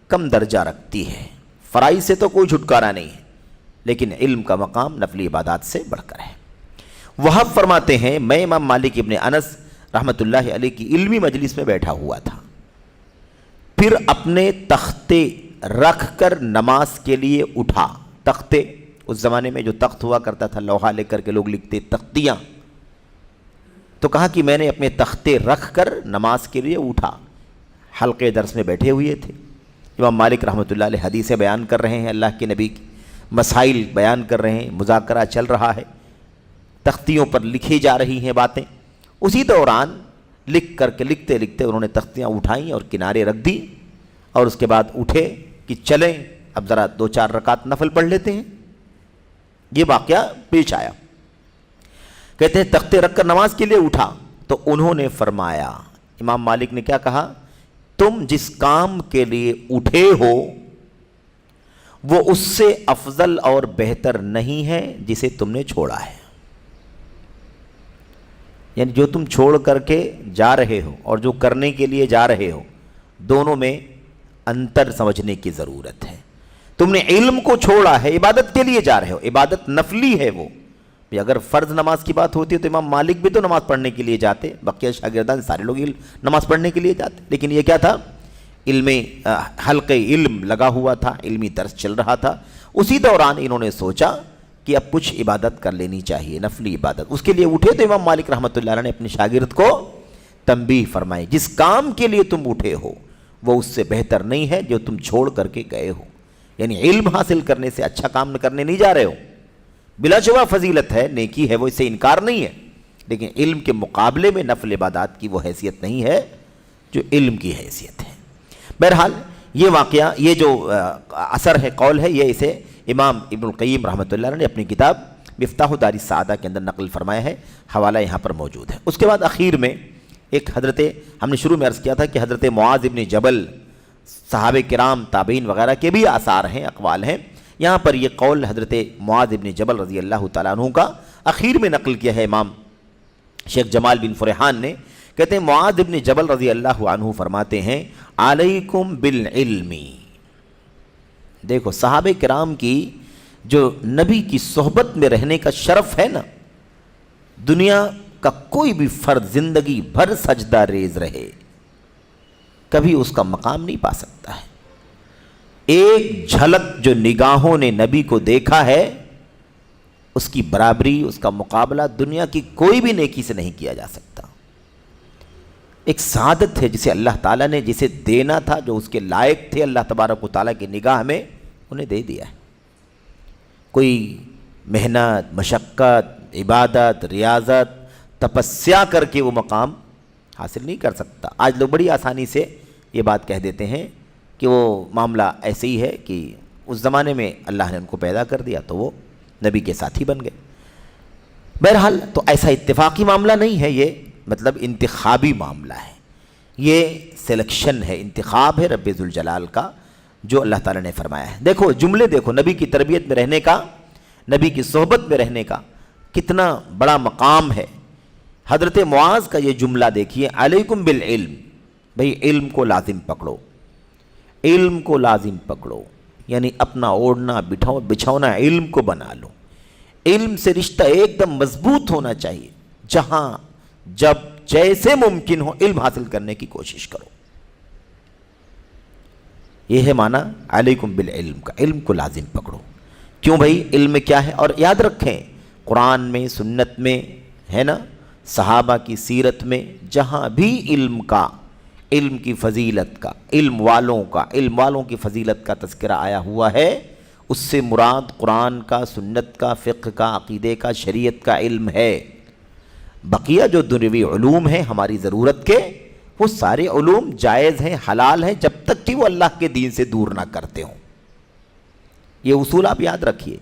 کم درجہ رکھتی ہے. فرائض سے تو کوئی چھٹکارا نہیں ہے، لیکن علم کا مقام نفلی عبادات سے بڑھ کر ہے. وہب فرماتے ہیں میں امام مالک ابن انس رحمۃ اللہ علیہ کی علمی مجلس میں بیٹھا ہوا تھا، پھر اپنے تختے رکھ کر نماز کے لیے اٹھا. تختے اس زمانے میں جو تخت ہوا کرتا تھا، لوہا لے کر کے لوگ لکھتے، تختیاں. تو کہا کہ میں نے اپنے تختے رکھ کر نماز کے لیے اٹھا. حلقے درس میں بیٹھے ہوئے تھے، امام مالک رحمۃ اللہ علیہ حدیثیں بیان کر رہے ہیں، اللہ کے نبی کی مسائل بیان کر رہے ہیں، مذاکرہ چل رہا ہے، تختیوں پر لکھی جا رہی ہیں باتیں. اسی دوران لکھ کر کے لکھتے لکھتے انہوں نے تختیاں اٹھائیں اور کنارے رکھ دی، اور اس کے بعد اٹھے کہ چلیں اب ذرا 2-4 رکعت نفل پڑھ لیتے ہیں. یہ واقعہ پیش آیا. کہتے ہیں تختے رکھ کر نماز کے لیے اٹھا تو انہوں نے فرمایا، امام مالک نے کیا کہا؟ تم جس کام کے لیے اٹھے ہو وہ اس سے افضل اور بہتر نہیں ہے جسے تم نے چھوڑا ہے. یعنی جو تم چھوڑ کر کے جا رہے ہو اور جو کرنے کے لیے جا رہے ہو، دونوں میں انتر سمجھنے کی ضرورت ہے. تم نے علم کو چھوڑا ہے، عبادت کے لیے جا رہے ہو، عبادت نفلی ہے وہ، اگر فرض نماز کی بات ہوتی ہے تو امام مالک بھی تو نماز پڑھنے کے لیے جاتے، بقیہ شاگردان سارے لوگ نماز پڑھنے کے لیے جاتے، لیکن یہ کیا تھا؟ علم حلقہ علم لگا ہوا تھا، علمی درس چل رہا تھا۔ اسی دوران انہوں نے سوچا کہ اب کچھ عبادت کر لینی چاہیے، نفلی عبادت۔ اس کے لیے اٹھے تو امام مالک رحمۃ اللہ علیہ نے اپنے شاگرد کو تنبیہ فرمائی، جس کام کے لیے تم اٹھے ہو وہ اس سے بہتر نہیں ہے جو تم چھوڑ کر کے گئے ہو۔ یعنی علم حاصل کرنے سے اچھا کام کرنے نہیں جا رہے ہو، بلا شبہ فضیلت ہے، نیکی ہے، وہ اس سے انکار نہیں ہے، لیکن علم کے مقابلے میں نفل عبادات کی وہ حیثیت نہیں ہے جو علم کی حیثیت ہے۔ بہرحال یہ واقعہ، یہ جو اثر ہے، قول ہے، یہ اسے امام ابن القیم رحمۃ اللہ علیہ نے اپنی کتاب مفتاح دار السعادہ کے اندر نقل فرمایا ہے، حوالہ یہاں پر موجود ہے۔ اس کے بعد اخیر میں ایک حضرت، ہم نے شروع میں عرض کیا تھا کہ حضرت معاذ ابن جبل، صحابہ کرام، تابعین وغیرہ کے بھی آثار ہیں، اقوال ہیں۔ یہاں پر یہ قول حضرت معاذ ابن جبل رضی اللہ تعالیٰ عنہ کا اخیر میں نقل کیا ہے امام شیخ جمال بن فرحان نے۔ کہتے ہیں معاذ ابن جبل رضی اللہ عنہ فرماتے ہیں علیکم بالعلم۔ دیکھو صحابہ کرام کی جو نبی کی صحبت میں رہنے کا شرف ہے نا، دنیا کا کوئی بھی فرد زندگی بھر سجدہ ریز رہے کبھی اس کا مقام نہیں پا سکتا ہے۔ ایک جھلک جو نگاہوں نے نبی کو دیکھا ہے، اس کی برابری، اس کا مقابلہ دنیا کی کوئی بھی نیکی سے نہیں کیا جا سکتا۔ ایک سعادت ہے جسے اللہ تعالیٰ نے جسے دینا تھا، جو اس کے لائق تھے اللہ تبارک و تعالیٰ کی نگاہ میں، انہیں دے دیا ہے۔ کوئی محنت، مشقت، عبادت، ریاضت، تپسیا کر کے وہ مقام حاصل نہیں کر سکتا۔ آج لوگ بڑی آسانی سے یہ بات کہہ دیتے ہیں کہ وہ معاملہ ایسے ہی ہے کہ اس زمانے میں اللہ نے ان کو پیدا کر دیا تو وہ نبی کے ساتھی بن گئے۔ بہرحال تو ایسا اتفاقی معاملہ نہیں ہے، یہ مطلب انتخابی معاملہ ہے، یہ سلیکشن ہے، انتخاب ہے رب ذوالجلال کا جو اللہ تعالیٰ نے فرمایا ہے۔ دیکھو جملے، دیکھو نبی کی تربیت میں رہنے کا، نبی کی صحبت میں رہنے کا کتنا بڑا مقام ہے۔ حضرت معاذ کا یہ جملہ دیکھیے، علیکم بالعلم، بھئی علم کو لازم پکڑو، علم کو لازم پکڑو، یعنی اپنا اوڑھنا بچھونا علم کو بنا لو۔ علم سے رشتہ ایک دم مضبوط ہونا چاہیے، جہاں جب جیسے ممکن ہو علم حاصل کرنے کی کوشش کرو۔ یہ ہے معنی علیکم بالعلم کا، علم کو لازم پکڑو۔ کیوں بھائی؟ علم میں کیا ہے؟ اور یاد رکھیں قرآن میں، سنت میں، ہے نا، صحابہ کی سیرت میں جہاں بھی علم کا، علم کی فضیلت کا، علم والوں کی فضیلت کا تذکرہ آیا ہوا ہے، اس سے مراد قرآن کا، سنت کا، فقہ کا، عقیدے کا، شریعت کا علم ہے۔ بقیہ جو دنیوی علوم ہیں ہماری ضرورت کے، وہ سارے علوم جائز ہیں، حلال ہیں، جب تک کہ وہ اللہ کے دین سے دور نہ کرتے ہوں۔ یہ اصول آپ یاد رکھیے۔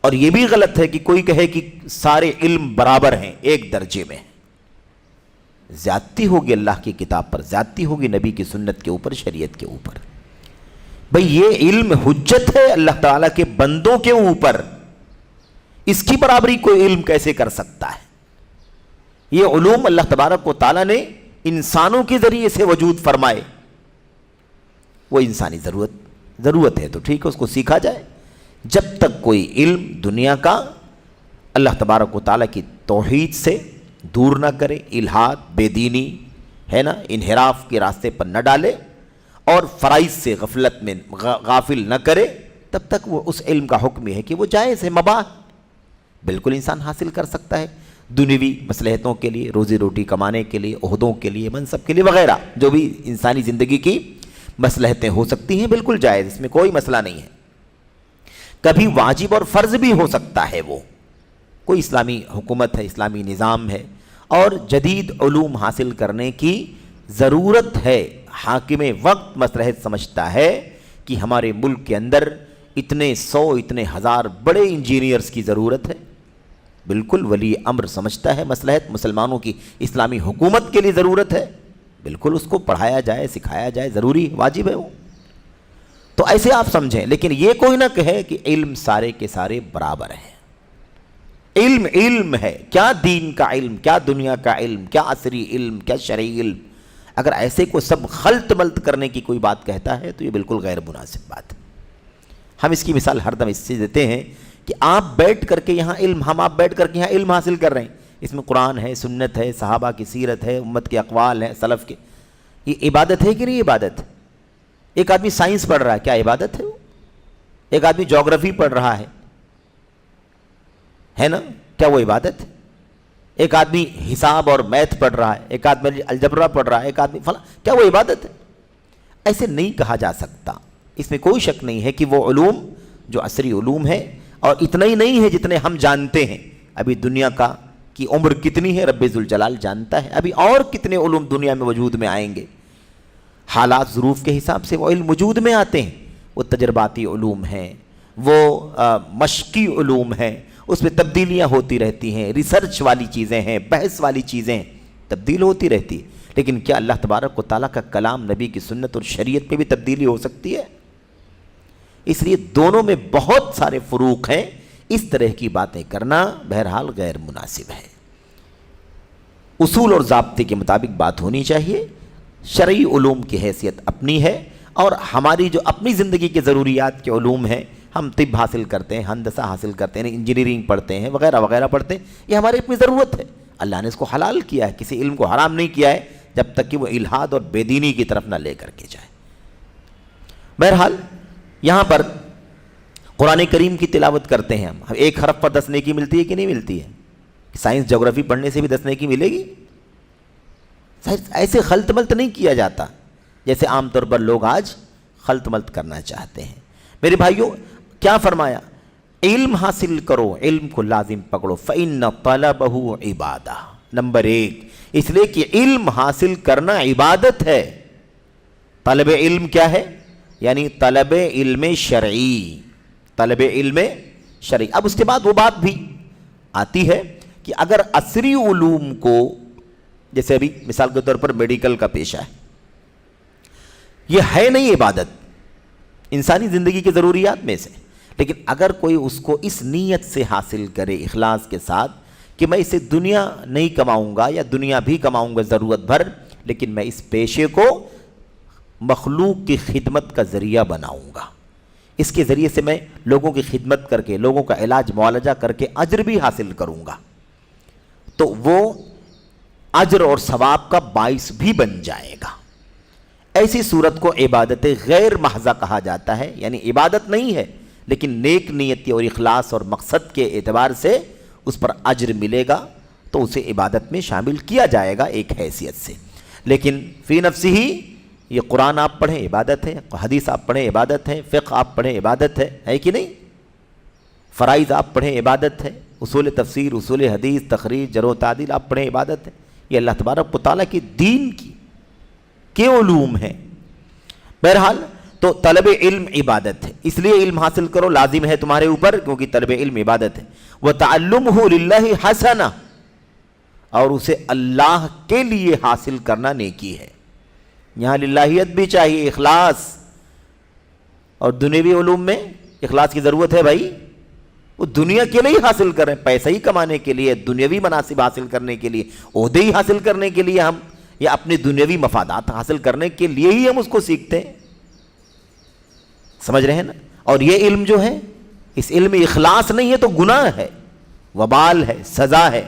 اور یہ بھی غلط ہے کہ کوئی کہے کہ سارے علم برابر ہیں، ایک درجے میں، زیادتی ہوگی اللہ کی کتاب پر، زیادتی ہوگی نبی کی سنت کے اوپر، شریعت کے اوپر۔ بھئی یہ علم حجت ہے اللہ تعالیٰ کے بندوں کے اوپر، اس کی برابری کوئی علم کیسے کر سکتا ہے؟ یہ علوم اللہ تبارک و تعالیٰ نے انسانوں کے ذریعے سے وجود فرمائے، وہ انسانی ضرورت ہے تو ٹھیک ہے، اس کو سیکھا جائے۔ جب تک کوئی علم دنیا کا اللہ تبارک و تعالیٰ کی توحید سے دور نہ کرے، الحاد، بے دینی، ہے نا، انحراف کے راستے پر نہ ڈالے اور فرائض سے غفلت میں غافل نہ کرے، تب تک وہ اس علم کا حکم یہ ہے کہ وہ جائز ہے، مباح، بالکل انسان حاصل کر سکتا ہے، دنیوی مصلحتوں کے لیے، روزی روٹی کمانے کے لیے، عہدوں کے لیے، منصب کے لیے وغیرہ، جو بھی انسانی زندگی کی مصلحتیں ہو سکتی ہیں، بالکل جائز، اس میں کوئی مسئلہ نہیں ہے۔ کبھی واجب اور فرض بھی ہو سکتا ہے، وہ کوئی اسلامی حکومت ہے، اسلامی نظام ہے اور جدید علوم حاصل کرنے کی ضرورت ہے، حاکم وقت مصلحت سمجھتا ہے کہ ہمارے ملک کے اندر اتنے ہزار بڑے انجینئرز کی ضرورت ہے، بالکل ولی امر سمجھتا ہے مصلحت مسلمانوں کی اسلامی حکومت کے لیے ضرورت ہے، بالکل اس کو پڑھایا جائے، سکھایا جائے، ضروری واجب ہے وہ۔ تو ایسے آپ سمجھیں، لیکن یہ کوئی نہ کہے کہ علم سارے کے سارے برابر ہیں۔ علم علم ہے، کیا دین کا علم، کیا دنیا کا علم، کیا عصری علم، کیا شرعی علم۔ اگر ایسے کو سب خلط ملط کرنے کی کوئی بات کہتا ہے تو یہ بالکل غیر مناسب بات ہے۔ ہم اس کی مثال ہر دم اس سے دیتے ہیں کہ آپ بیٹھ کر کے یہاں ہم آپ بیٹھ کر کے یہاں علم حاصل کر رہے ہیں، اس میں قرآن ہے، سنت ہے، صحابہ کی سیرت ہے، امت کے اقوال ہیں، سلف کے، یہ عبادت ہے کہ نہیں عبادت؟ ایک آدمی سائنس پڑھ رہا ہے، کیا عبادت ہے وہ؟ ایک آدمی جغرافی پڑھ رہا ہے نا، کیا وہ عبادت ہے؟ ایک آدمی حساب اور میتھ پڑھ رہا ہے، ایک آدمی الجبرا پڑھ رہا ہے، ایک آدمی فلاں، کیا وہ عبادت ہے؟ ایسے نہیں کہا جا سکتا۔ اس میں کوئی شک نہیں ہے کہ وہ علوم جو عصری علوم ہے، اور اتنا ہی نہیں ہے جتنے ہم جانتے ہیں، ابھی دنیا کی عمر کتنی ہے رب ذوالجلال جانتا ہے، ابھی اور کتنے علوم دنیا میں وجود میں آئیں گے، حالات ظروف کے حساب سے وہ علم وجود میں آتے ہیں، وہ تجرباتی علوم ہیں، وہ مشقی علوم ہیں، اس میں تبدیلیاں ہوتی رہتی ہیں، ریسرچ والی چیزیں ہیں، بحث والی چیزیں تبدیل ہوتی رہتی ہے، لیکن کیا اللہ تبارک و تعالیٰ کا کلام، نبی کی سنت اور شریعت میں بھی تبدیلی ہو سکتی ہے؟ اس لیے دونوں میں بہت سارے فروق ہیں، اس طرح کی باتیں کرنا بہرحال غیر مناسب ہے۔ اصول اور ضابطے کے مطابق بات ہونی چاہیے، شرعی علوم کی حیثیت اپنی ہے، اور ہماری جو اپنی زندگی کے ضروریات کے علوم ہیں، ہم طب حاصل کرتے ہیں، ہندسہ حاصل کرتے ہیں، انجینئرنگ پڑھتے ہیں، وغیرہ وغیرہ پڑھتے ہیں، یہ ہماری اپنی ضرورت ہے، اللہ نے اس کو حلال کیا ہے، کسی علم کو حرام نہیں کیا ہے جب تک کہ وہ الحاد اور بے دینی کی طرف نہ لے کر کے جائے۔ بہرحال یہاں پر قرآن کریم کی تلاوت کرتے ہیں ہم، ایک حرف پر 10 نیکی ملتی ہے کہ نہیں ملتی ہے؟ سائنس جغرافی پڑھنے سے بھی 10 نیکی ملے گی؟ ایسے خلط ملط نہیں کیا جاتا جیسے عام طور پر لوگ آج خلط ملط کرنا چاہتے ہیں۔ میرے بھائیوں، کیا فرمایا؟ علم حاصل کرو، علم کو لازم پکڑو، فَإِنَّ طَلَبَهُ عِبَادَةٌ، نمبر 1، اس لیے کہ علم حاصل کرنا عبادت ہے۔ طلب علم کیا ہے؟ یعنی طلب علم شرعی، طلب علم شرعی۔ اب اس کے بعد وہ بات بھی آتی ہے کہ اگر عصری علوم کو، جیسے ابھی مثال کے طور پر میڈیکل کا پیشہ ہے، یہ ہے نہیں عبادت انسانی زندگی کے ضروریات میں سے، لیکن اگر کوئی اس کو اس نیت سے حاصل کرے، اخلاص کے ساتھ، کہ میں اسے دنیا نہیں کماؤں گا یا دنیا بھی کماؤں گا ضرورت بھر، لیکن میں اس پیشے کو مخلوق کی خدمت کا ذریعہ بناؤں گا، اس کے ذریعے سے میں لوگوں کی خدمت کر کے، لوگوں کا علاج معالجہ کر کے اجر بھی حاصل کروں گا، تو وہ اجر اور ثواب کا باعث بھی بن جائے گا۔ ایسی صورت کو عبادت غیر محضہ کہا جاتا ہے، یعنی عبادت نہیں ہے لیکن نیک نیتی اور اخلاص اور مقصد کے اعتبار سے اس پر اجر ملے گا، تو اسے عبادت میں شامل کیا جائے گا ایک حیثیت سے۔ لیکن فی نفسی ہی یہ قرآن آپ پڑھیں عبادت ہے، حدیث آپ پڑھیں عبادت ہے، فقہ آپ پڑھیں عبادت ہے کہ نہیں؟ فرائض آپ پڑھیں عبادت ہے، اصول تفسیر، اصول حدیث، تخریج، جرح و تعدیل آپ پڑھیں عبادت ہے، یہ اللہ تبارک و تعالیٰ کی دین کے علوم ہیں۔ بہرحال تو طلب علم عبادت ہے، اس لیے علم حاصل کرو، لازم ہے تمہارے اوپر، کیونکہ طلب علم عبادت ہے۔ وَتَعَلُّمُهُ لِلَّهِ حَسَنَةٌ، اور اسے اللہ کے لیے حاصل کرنا نیکی ہے۔ یہاں للہیت بھی چاہیے، اخلاص، اور دنیوی علوم میں اخلاص کی ضرورت ہے بھائی، وہ دنیا کے لیے حاصل کر رہے ہیں، پیسہ ہی کمانے کے لیے، دنیوی مناصب حاصل کرنے کے لیے، عہدے ہی حاصل کرنے کے لیے ہم، یا اپنے دنیوی مفادات حاصل کرنے کے لیے ہی ہم اس کو سیکھتے ہیں، سمجھ رہے ہیں نا؟ اور یہ علم جو ہے، اس علم میں اخلاص نہیں ہے تو گناہ ہے، وبال ہے، سزا ہے،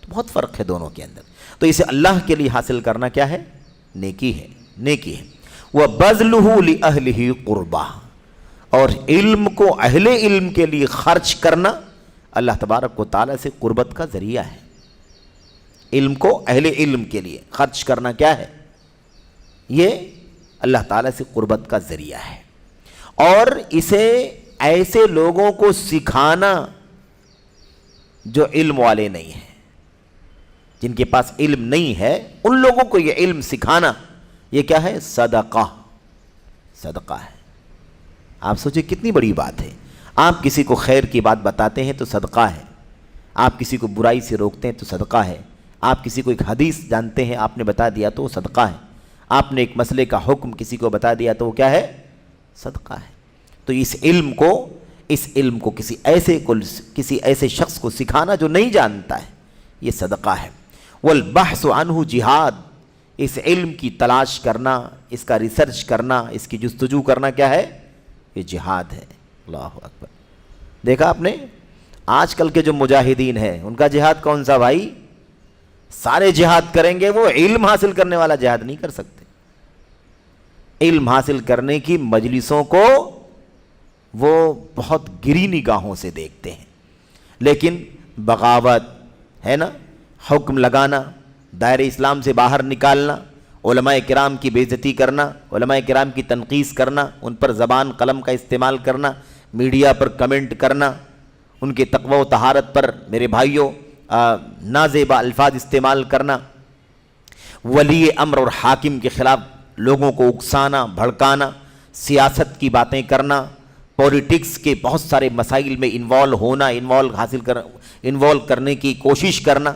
تو بہت فرق ہے دونوں کے اندر۔ تو اسے اللہ کے لیے حاصل کرنا کیا ہے؟ نیکی ہے، نیکی ہے۔ وَبَذْلُهُ لِأَهْلِهِ قُرْبَةٌ، اور علم کو اہل علم کے لیے خرچ کرنا اللہ تبارک و تعالیٰ سے قربت کا ذریعہ ہے۔ علم کو اہل علم کے لیے خرچ کرنا کیا ہے؟ یہ اللہ تعالیٰ سے قربت کا ذریعہ ہے، اور اسے ایسے لوگوں کو سکھانا جو علم والے نہیں ہیں، جن کے پاس علم نہیں ہے، ان لوگوں کو یہ علم سکھانا، یہ کیا ہے؟ صدقہ، صدقہ ہے۔ آپ سوچیں کتنی بڑی بات ہے، آپ کسی کو خیر کی بات بتاتے ہیں تو صدقہ ہے، آپ کسی کو برائی سے روکتے ہیں تو صدقہ ہے، آپ کسی کو ایک حدیث جانتے ہیں، آپ نے بتا دیا تو وہ صدقہ ہے، آپ نے ایک مسئلے کا حکم کسی کو بتا دیا تو وہ کیا ہے؟ صدقہ ہے۔ تو اس علم کو کسی ایسے شخص کو سکھانا جو نہیں جانتا ہے، یہ صدقہ ہے۔ والبحث عنہ جہاد، اس علم کی تلاش کرنا، اس کا ریسرچ کرنا، اس کی جستجو کرنا کیا ہے؟ یہ جہاد ہے۔ اللہ اکبر۔ دیکھا آپ نے آج کل کے جو مجاہدین ہیں ان کا جہاد کون سا بھائی؟ سارے جہاد کریں گے، وہ علم حاصل کرنے والا جہاد نہیں کر سکتے۔ علم حاصل کرنے کی مجلسوں کو وہ بہت گری نگاہوں سے دیکھتے ہیں، لیکن بغاوت ہے نا، حکم لگانا، دائرہ اسلام سے باہر نکالنا، علماء کرام کی بے عزتی کرنا، علماء کرام کی تنقیص کرنا، ان پر زبان قلم کا استعمال کرنا، میڈیا پر کمنٹ کرنا، ان کے تقوی و طہارت پر میرے بھائیوں نازیبا الفاظ استعمال کرنا، ولی امر اور حاکم کے خلاف لوگوں کو اکسانا، بھڑکانا، سیاست کی باتیں کرنا، پولیٹکس کے بہت سارے مسائل میں انوالو کرنے کی کوشش کرنا،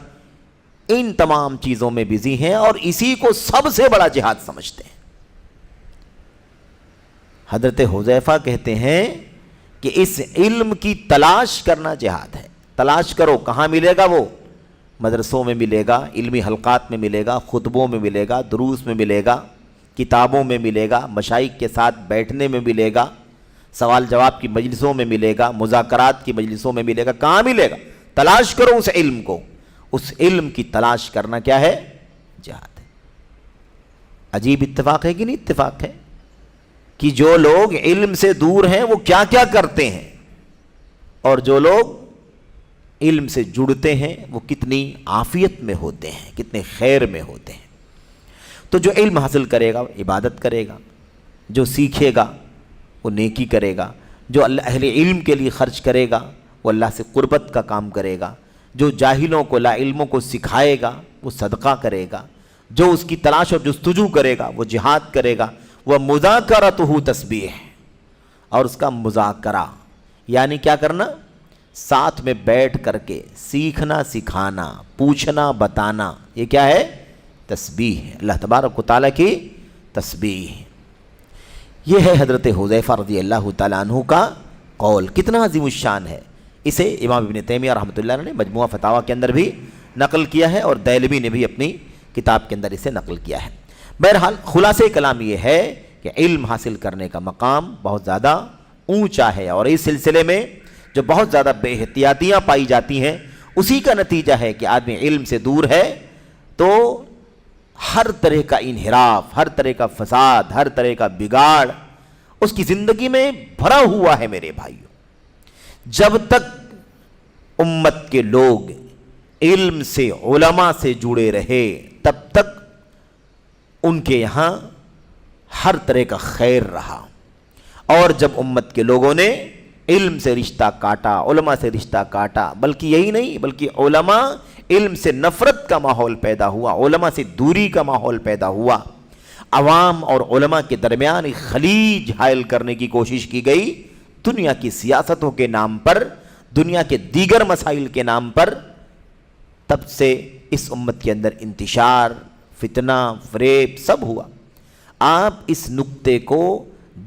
ان تمام چیزوں میں بزی ہیں اور اسی کو سب سے بڑا جہاد سمجھتے ہیں۔ حضرت حذیفہ کہتے ہیں کہ اس علم کی تلاش کرنا جہاد ہے۔ تلاش کرو، کہاں ملے گا؟ وہ مدرسوں میں ملے گا، علمی حلقات میں ملے گا، خطبوں میں ملے گا، دروس میں ملے گا، کتابوں میں ملے گا، مشائخ کے ساتھ بیٹھنے میں ملے گا، سوال جواب کی مجلسوں میں ملے گا، مذاکرات کی مجلسوں میں ملے گا۔ کہاں ملے گا؟ تلاش کرو اس علم کو۔ اس علم کی تلاش کرنا کیا ہے؟ جہاد ہے۔ عجیب اتفاق ہے کہ نہیں اتفاق ہے کہ جو لوگ علم سے دور ہیں وہ کیا کیا کرتے ہیں، اور جو لوگ علم سے جڑتے ہیں وہ کتنی عافیت میں ہوتے ہیں، کتنے خیر میں ہوتے ہیں۔ تو جو علم حاصل کرے گا عبادت کرے گا، جو سیکھے گا وہ نیکی کرے گا، جو اہل علم کے لیے خرچ کرے گا وہ اللہ سے قربت کا کام کرے گا، جو جاہلوں کو لا علموں کو سکھائے گا وہ صدقہ کرے گا، جو اس کی تلاش اور جستجو کرے گا وہ جہاد کرے گا۔ وہ مذاکرتہ تسبیح، اور اس کا مذاکرہ یعنی کیا کرنا؟ ساتھ میں بیٹھ کر کے سیکھنا سکھانا، پوچھنا بتانا، یہ کیا ہے؟ تسبیح ہے، اللہ تبارک و تعالیٰ کی تسبیح۔ یہ ہے حضرت حذیفہ رضی اللہ تعالیٰ عنہ کا قول، کتنا عظیم الشان ہے۔ اسے امام ابن تیمیہ رحمۃ اللہ علیہ نے مجموعہ فتاویٰ کے اندر بھی نقل کیا ہے، اور دہلوی نے بھی اپنی کتاب کے اندر اسے نقل کیا ہے۔ بہرحال خلاصہ کلام یہ ہے کہ علم حاصل کرنے کا مقام بہت زیادہ اونچا ہے، اور اس سلسلے میں جو بہت زیادہ بے احتیاطیاں پائی جاتی ہیں اسی کا نتیجہ ہے کہ آدمی علم سے دور ہے تو ہر طرح کا انحراف، ہر طرح کا فساد، ہر طرح کا بگاڑ اس کی زندگی میں بھرا ہوا ہے۔ میرے بھائیوں، جب تک امت کے لوگ علم سے، علماء سے جڑے رہے تب تک ان کے یہاں ہر طرح کا خیر رہا، اور جب امت کے لوگوں نے علم سے رشتہ کاٹا، علماء سے رشتہ کاٹا، بلکہ یہی نہیں بلکہ علماء علم سے نفرت کا ماحول پیدا ہوا، علماء سے دوری کا ماحول پیدا ہوا، عوام اور علماء کے درمیان ایک خلیج حائل کرنے کی کوشش کی گئی، دنیا کی سیاستوں کے نام پر، دنیا کے دیگر مسائل کے نام پر۔ تب سے اس امت کے اندر انتشار، فتنہ، فریب سب ہوا۔ آپ اس نقطے کو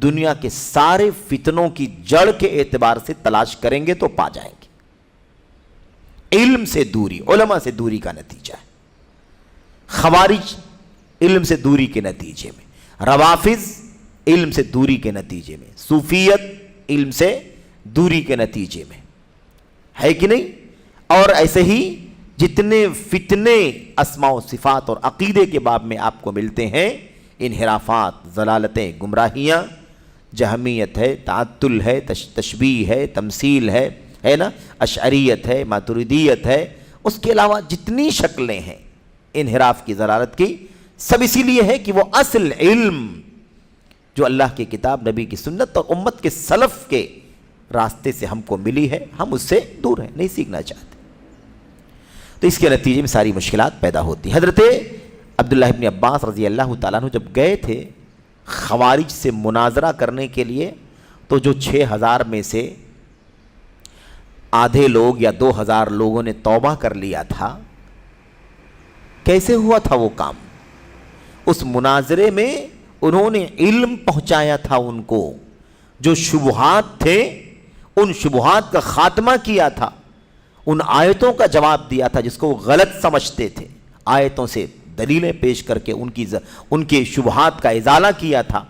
دنیا کے سارے فتنوں کی جڑ کے اعتبار سے تلاش کریں گے تو پا جائیں گے۔ علم سے دوری، علماء سے دوری کا نتیجہ ہے۔ خوارج علم سے دوری کے نتیجے میں، روافض علم سے دوری کے نتیجے میں، صوفیت علم سے دوری کے نتیجے میں، ہے کہ نہیں؟ اور ایسے ہی جتنے فتنے اسماء و صفات اور عقیدے کے باب میں آپ کو ملتے ہیں، انحرافات، ضلالتیں، گمراہیاں، جہمیت ہے، تعطل ہے، تشبیہ ہے، تمثیل ہے نا، اشعریت ہے، ماتریدیت ہے، اس کے علاوہ جتنی شکلیں ہیں انحراف کی، ضلالت کی، سب اسی لیے ہے کہ وہ اصل علم جو اللہ کی کتاب، نبی کی سنت اور امت کے سلف کے راستے سے ہم کو ملی ہے، ہم اس سے دور ہیں، نہیں سیکھنا چاہتے، تو اس کے نتیجے میں ساری مشکلات پیدا ہوتی ہیں۔ حضرت عبداللہ ابن عباس رضی اللہ تعالیٰ عنہ جب گئے تھے خوارج سے مناظرہ کرنے کے لیے، تو جو 6000 میں سے آدھے لوگ یا 2000 لوگوں نے توبہ کر لیا تھا۔ کیسے ہوا تھا وہ کام؟ اس مناظرے میں انہوں نے علم پہنچایا تھا ان کو، جو شبہات تھے ان شبہات کا خاتمہ کیا تھا، ان آیتوں کا جواب دیا تھا جس کو وہ غلط سمجھتے تھے، آیتوں سے دلیلیں پیش کر کے ان کے شبہات کا ازالہ کیا تھا۔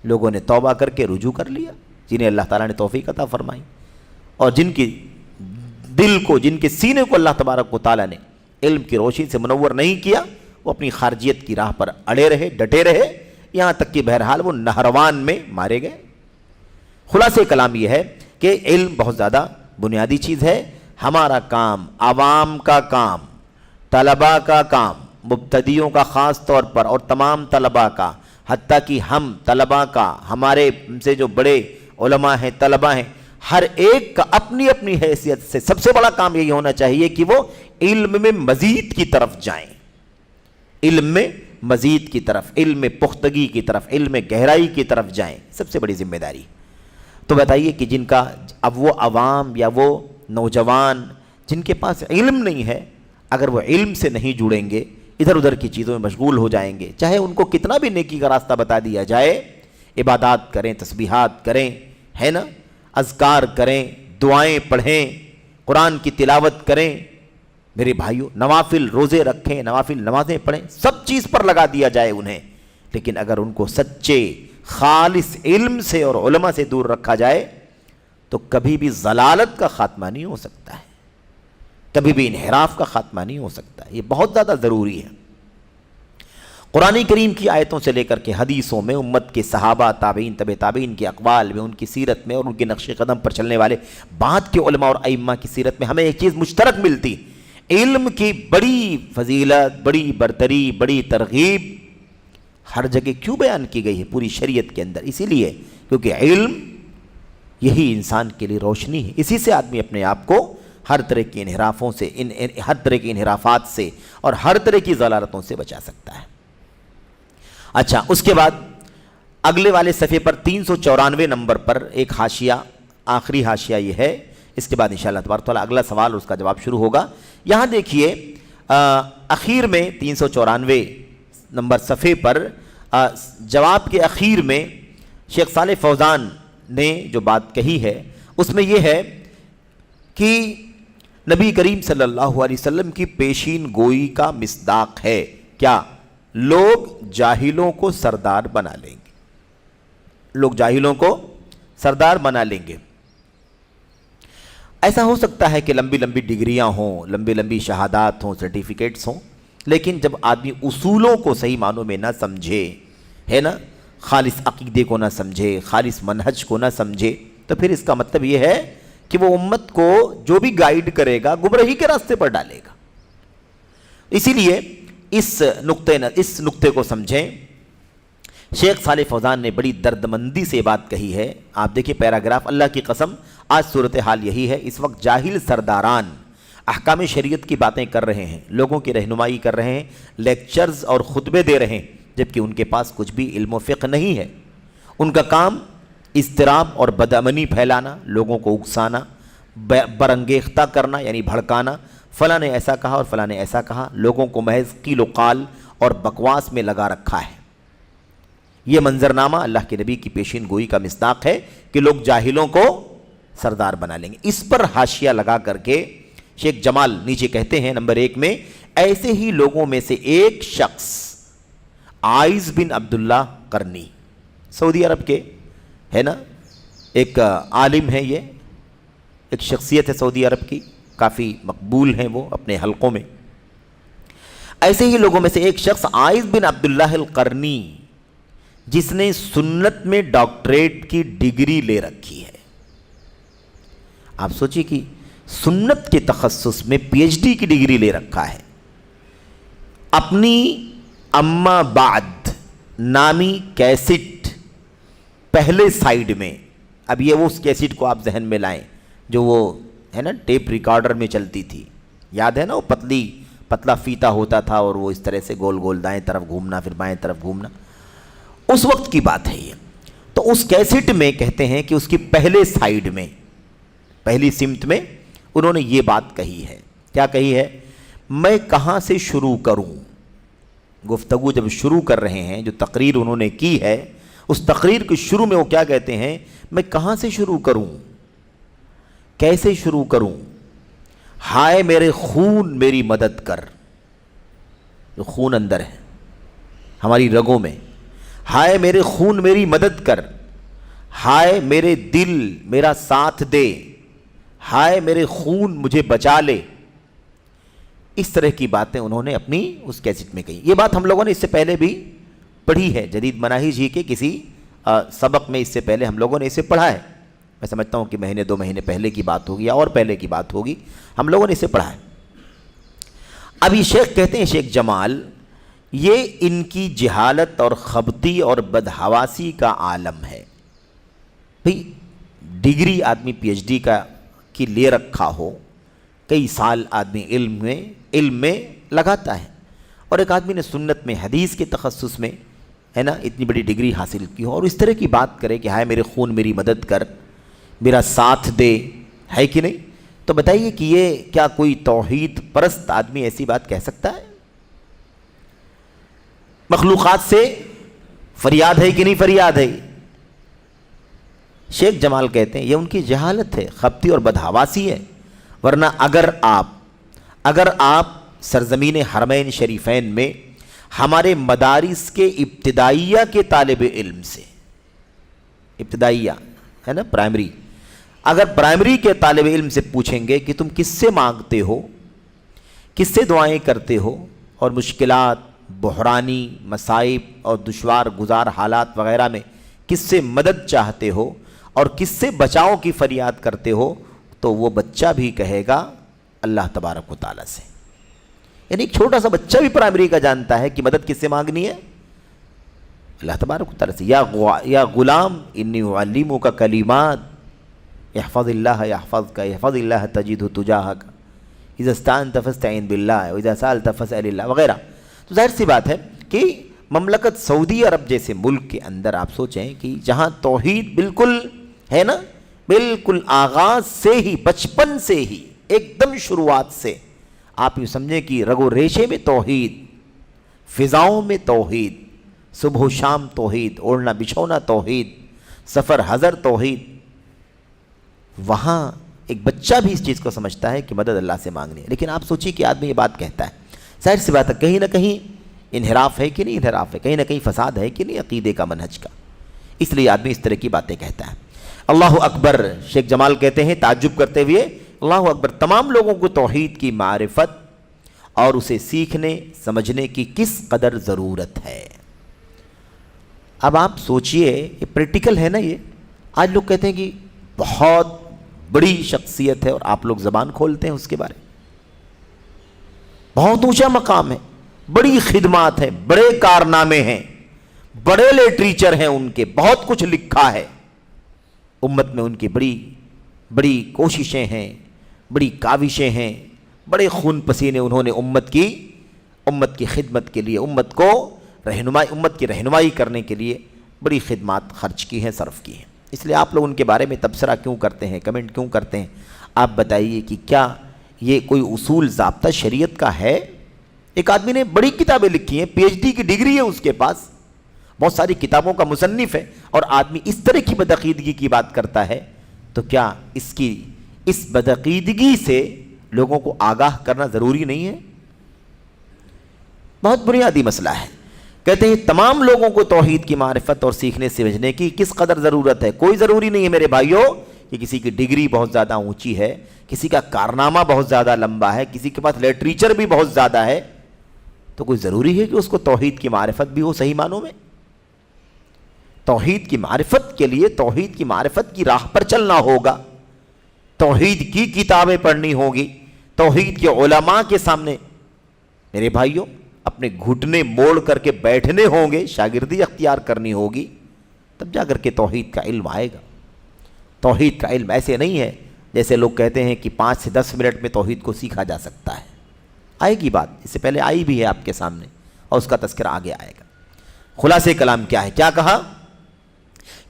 لوگوں نے توبہ کر کے رجوع کر لیا، جنہیں اللہ تعالیٰ نے توفیق عطا فرمائی۔ اور جن کی دل کو، جن کے سینے کو اللہ تبارک و تعالیٰ نے علم کی روشنی سے منور نہیں کیا، وہ اپنی خارجیت کی راہ پر اڑے رہے، ڈٹے رہے، یہاں تک کہ بہرحال وہ نہروان میں مارے گئے۔ خلاصہ کلام یہ ہے کہ علم بہت زیادہ بنیادی چیز ہے۔ ہمارا کام، عوام کا کام، طلباء کا کام، مبتدیوں کا خاص طور پر اور تمام طلباء کا، حتیٰ کہ ہم طلباء کا، ہمارے سے جو بڑے علماء ہیں، طلباء ہیں، ہر ایک کا اپنی اپنی حیثیت سے سب سے بڑا کام یہی ہونا چاہیے کہ وہ علم میں مزید کی طرف جائیں، علم میں مزید کی طرف، علم میں پختگی کی طرف، علم میں گہرائی کی طرف جائیں، سب سے بڑی ذمہ داری۔ تو بتائیے کہ جن کا اب وہ عوام یا وہ نوجوان جن کے پاس علم نہیں ہے، اگر وہ علم سے نہیں جڑیں گے، ادھر ادھر کی چیزوں میں مشغول ہو جائیں گے، چاہے ان کو کتنا بھی نیکی کا راستہ بتا دیا جائے، عبادات کریں، تسبیحات کریں، ہے نا، اذکار کریں، دعائیں پڑھیں، قرآن کی تلاوت کریں، میرے بھائیوں نوافل روزے رکھیں، نوافل نمازیں پڑھیں، سب چیز پر لگا دیا جائے انہیں، لیکن اگر ان کو سچے خالص علم سے اور علماء سے دور رکھا جائے تو کبھی بھی ضلالت کا خاتمہ نہیں ہو سکتا ہے، کبھی بھی انحراف کا خاتمہ نہیں ہو سکتا ہے۔ یہ بہت زیادہ ضروری ہے۔ قرآن کریم کی آیتوں سے لے کر کے حدیثوں میں امت کے صحابہ، تابعین، تبع تابعین کے اقوال میں، ان کی سیرت میں اور ان کے نقش قدم پر چلنے والے بعد کے علماء اور ائمہ کی سیرت میں ہمیں ایک چیز مشترک ملتی، علم کی بڑی فضیلت، بڑی برتری، بڑی ترغیب ہر جگہ کیوں بیان کی گئی ہے پوری شریعت کے اندر؟ اسی لیے کیونکہ علم یہی انسان کے لیے روشنی ہے، اسی سے آدمی اپنے آپ کو ہر طرح کے انحرافوں سے، ہر طرح کے انحرافات سے اور ہر طرح کی ضلالتوں سے بچا سکتا ہے۔ اچھا، اس کے بعد اگلے والے صفحے پر 394 نمبر پر ایک حاشیہ، آخری حاشیہ یہ ہے، اس کے بعد انشاءاللہ تبارک تعالیٰ اگلا سوال اور اس کا جواب شروع ہوگا۔ یہاں دیکھیے اخیر میں 394 نمبر صفحے پر جواب کے اخیر میں شیخ صالح فوزان نے جو بات کہی ہے اس میں یہ ہے کہ نبی کریم صلی اللہ علیہ وسلم کی پیشین گوئی کا مصداق ہے کیا؟ لوگ جاہلوں کو سردار بنا لیں گے، لوگ جاہلوں کو سردار بنا لیں گے۔ ایسا ہو سکتا ہے کہ لمبی لمبی ڈگریاں ہوں، لمبی لمبی شہادات ہوں، سرٹیفکیٹس ہوں، لیکن جب آدمی اصولوں کو صحیح معنوں میں نہ سمجھے، ہے نا، خالص عقیدے کو نہ سمجھے، خالص منہج کو نہ سمجھے، تو پھر اس کا مطلب یہ ہے کہ وہ امت کو جو بھی گائیڈ کرے گا گمراہی کے راستے پر ڈالے گا۔ اسی لیے اس نقطے کو سمجھیں۔ شیخ صالح فوزان نے بڑی دردمندی سے بات کہی ہے۔ آپ دیکھیں پیراگراف، اللہ کی قسم آج صورتحال یہی ہے، اس وقت جاہل سرداران احکام شریعت کی باتیں کر رہے ہیں، لوگوں کی رہنمائی کر رہے ہیں، لیکچرز اور خطبے دے رہے ہیں، جبکہ ان کے پاس کچھ بھی علم و فقہ نہیں ہے۔ ان کا کام اضطراب اور بدامنی پھیلانا، لوگوں کو اکسانا، برانگیختہ کرنا یعنی بھڑکانا، فلاں نے ایسا کہا اور فلاں نے ایسا کہا، لوگوں کو محض قیل و قال اور بکواس میں لگا رکھا ہے۔ یہ منظرنامہ اللہ کے نبی کی پیشین گوئی کا مصداق ہے کہ لوگ جاہلوں کو سردار بنا لیں گے۔ اس پر حاشیہ لگا کر کے شیخ جمال نیچے کہتے ہیں نمبر 1 میں، ایسے ہی لوگوں میں سے ایک شخص عائز بن عبداللہ قرنی، سعودی عرب کے، ہے نا، ایک عالم ہے، یہ ایک شخصیت ہے سعودی عرب کی، کافی مقبول ہیں وہ اپنے حلقوں میں۔ ایسے ہی لوگوں میں سے ایک شخص عائز بن عبداللہ القرنی، جس نے سنت میں ڈاکٹریٹ کی ڈگری لے رکھی ہے۔ آپ سوچئے کہ سنت کے تخصص میں پی ایچ ڈی کی ڈگری لے رکھا ہے، اپنی اما بعد نامی کیسٹ پہلے سائیڈ میں، اب یہ وہ اس کیسٹ کو آپ ذہن میں لائیں جو وہ ہے نا ٹیپ ریکارڈر میں چلتی تھی، یاد ہے نا، وہ پتلا فیتا ہوتا تھا اور وہ اس طرح سے گول گول دائیں طرف گھومنا پھر بائیں طرف گھومنا، اس وقت کی بات ہے یہ۔ تو اس کیسٹ میں کہتے ہیں کہ اس کی پہلے سائیڈ میں، پہلی سمت میں انہوں نے یہ بات کہی ہے، کیا کہی ہے؟ میں کہاں سے شروع کروں؟ گفتگو جب شروع کر رہے ہیں، جو تقریر انہوں نے کی ہے، اس تقریر کے شروع میں وہ کیا کہتے ہیں؟ میں کہاں سے شروع کروں، کیسے شروع کروں؟ ہائے میرے خون میری مدد کر، جو خون اندر ہے ہماری رگوں میں، ہائے میرے خون میری مدد کر، ہائے میرے دل میرا ساتھ دے، ہائے میرے خون مجھے بچا لے، اس طرح کی باتیں انہوں نے اپنی اس کیسٹ میں کہی. یہ بات ہم لوگوں نے اس سے پہلے بھی پڑھی ہے، جدید مناہج ہی کے کسی سبق میں اس سے پہلے ہم لوگوں نے اسے پڑھا ہے. میں سمجھتا ہوں کہ مہینے 2 مہینے پہلے کی بات ہوگی یا اور پہلے کی بات ہوگی، ہم لوگوں نے اسے پڑھا ہے. اب یہ شیخ کہتے ہیں، شیخ جمال، یہ ان کی جہالت اور خبطی اور بدحواسی کا عالم ہے. بھئی ڈگری آدمی پی ایچ ڈی کی لے رکھا ہو، کئی سال آدمی علم میں لگاتا ہے، اور ایک آدمی نے سنت میں حدیث کے تخصص میں ہے نا اتنی بڑی ڈگری حاصل کی ہو، اور اس طرح کی بات کرے کہ ہائے میرے خون میری مدد کر، میرا ساتھ دے، ہے کہ نہیں؟ تو بتائیے کہ یہ کیا کوئی توحید پرست آدمی ایسی بات کہہ سکتا ہے؟ مخلوقات سے فریاد ہے کہ نہیں فریاد ہے؟ شیخ جمال کہتے ہیں یہ ان کی جہالت ہے، خبطی اور بدحواسی ہے. ورنہ اگر آپ سرزمین حرمین شریفین میں ہمارے مدارس کے ابتدائیہ کے طالب علم سے، ابتدائیہ ہے نا پرائمری، اگر پرائمری کے طالب علم سے پوچھیں گے کہ تم کس سے مانگتے ہو، کس سے دعائیں کرتے ہو، اور مشکلات، بحرانی مصائب اور دشوار گزار حالات وغیرہ میں کس سے مدد چاہتے ہو اور کس سے بچاؤ کی فریاد کرتے ہو، تو وہ بچہ بھی کہے گا اللہ تبارک و تعالیٰ سے. یعنی ایک چھوٹا سا بچہ بھی پرائمری کا جانتا ہے کہ مدد کس سے مانگنی ہے؟ اللہ تبارک و تعالیٰ سے. یا غلام انی اعلمک کلمات احفظ اللہ یحفظک احفظ اللہ تجدہ تجاہک اذا استعنت فاستعن باللہ واذا سألت فاسأل اللہ وغیرہ. تو ظاہر سی بات ہے کہ مملکت سعودی عرب جیسے ملک کے اندر آپ سوچیں کہ جہاں توحید بالکل ہے نا، بالکل آغاز سے ہی، بچپن سے ہی، ایک دم شروعات سے آپ یوں سمجھیں کہ رگ و ریشے میں توحید، فضاؤں میں توحید، صبح و شام توحید، اوڑھنا بچھونا توحید، سفر حضر توحید. وہاں ایک بچہ بھی اس چیز کو سمجھتا ہے کہ مدد اللہ سے مانگنی ہے. لیکن آپ سوچیے کہ آدمی یہ بات کہتا ہے، ظاہر سی بات ہے کہیں نہ کہیں انحراف ہے کہ نہیں انحراف ہے، کہیں نہ کہیں فساد ہے کہ نہیں عقیدے کا منہج کا. اس لیے آدمی اس طرح کی باتیں کہتا ہے. اللہ اکبر. شیخ جمال کہتے ہیں تعجب کرتے ہوئے، اللہ اکبر، تمام لوگوں کو توحید کی معرفت اور اسے سیکھنے سمجھنے کی کس قدر ضرورت ہے. اب آپ سوچئے، یہ پریکٹیکل ہے نا. یہ آج لوگ کہتے ہیں کہ بہت بڑی شخصیت ہے اور آپ لوگ زبان کھولتے ہیں اس کے بارے میں، بہت اونچا مقام ہے، بڑی خدمات ہیں، بڑے کارنامے ہیں، بڑے لٹریچر ہیں ان کے، بہت کچھ لکھا ہے امت میں، ان کی بڑی بڑی کوششیں ہیں، بڑی کاوشیں ہیں، بڑے خون پسینے انہوں نے امت کی خدمت کے لیے، امت کی رہنمائی کرنے کے لیے بڑی خدمات خرچ کی ہیں، صرف کی ہیں. اس لیے آپ لوگ ان کے بارے میں تبصرہ کیوں کرتے ہیں، کمنٹ کیوں کرتے ہیں؟ آپ بتائیے کہ کیا یہ کوئی اصول ضابطہ شریعت کا ہے؟ ایک آدمی نے بڑی کتابیں لکھی ہیں، پی ایچ ڈی کی ڈگری ہے اس کے پاس، بہت ساری کتابوں کا مصنف ہے، اور آدمی اس طرح کی بدعقیدگی کی بات کرتا ہے، تو کیا اس بدعقیدگی سے لوگوں کو آگاہ کرنا ضروری نہیں ہے؟ بہت بنیادی مسئلہ ہے. کہتے ہیں تمام لوگوں کو توحید کی معرفت اور سیکھنے سمجھنے کی کس قدر ضرورت ہے. کوئی ضروری نہیں ہے میرے بھائیوں کہ کسی کی ڈگری بہت زیادہ اونچی ہے، کسی کا کارنامہ بہت زیادہ لمبا ہے، کسی کے پاس لٹریچر بھی بہت زیادہ ہے، تو کوئی ضروری ہے کہ اس کو توحید کی معرفت بھی ہو صحیح معنوں میں. توحید کی معرفت کے لیے توحید کی معرفت کی راہ پر چلنا ہوگا، توحید کی کتابیں پڑھنی ہوگی، توحید کے علماء کے سامنے میرے بھائیوں اپنے گھٹنے موڑ کر کے بیٹھنے ہوں گے، شاگردی اختیار کرنی ہوگی، تب جا کر کے توحید کا علم آئے گا. توحید کا علم ایسے نہیں ہے جیسے لوگ کہتے ہیں کہ 5 سے 10 منٹ میں توحید کو سیکھا جا سکتا ہے. آئے گی بات، اس سے پہلے آئی بھی ہے آپ کے سامنے، اور اس کا تذکرہ آگے آئے گا. خلاصے کلام کیا ہے؟ کیا کہا؟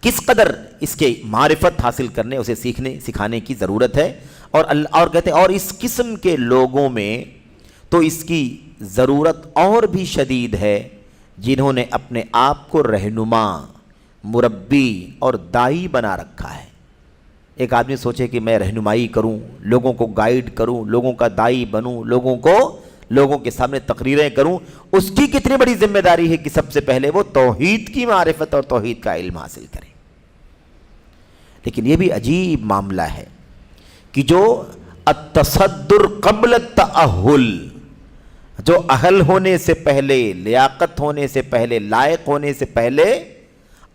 کس قدر اس کے معرفت حاصل کرنے، اسے سیکھنے سکھانے کی ضرورت ہے. اور کہتے ہیں اور اس قسم کے لوگوں میں تو اس کی ضرورت اور بھی شدید ہے جنہوں نے اپنے آپ کو رہنما، مربی اور دائی بنا رکھا ہے. ایک آدمی سوچے کہ میں رہنمائی کروں، لوگوں کو گائیڈ کروں، لوگوں کا دائی بنوں، لوگوں کے سامنے تقریریں کروں، اس کی کتنی بڑی ذمہ داری ہے کہ سب سے پہلے وہ توحید کی معرفت اور توحید کا علم حاصل کرے. لیکن یہ بھی عجیب معاملہ ہے کہ جو التصدر قبل التأہل، جو اہل ہونے سے پہلے، لیاقت ہونے سے پہلے، لائق ہونے سے پہلے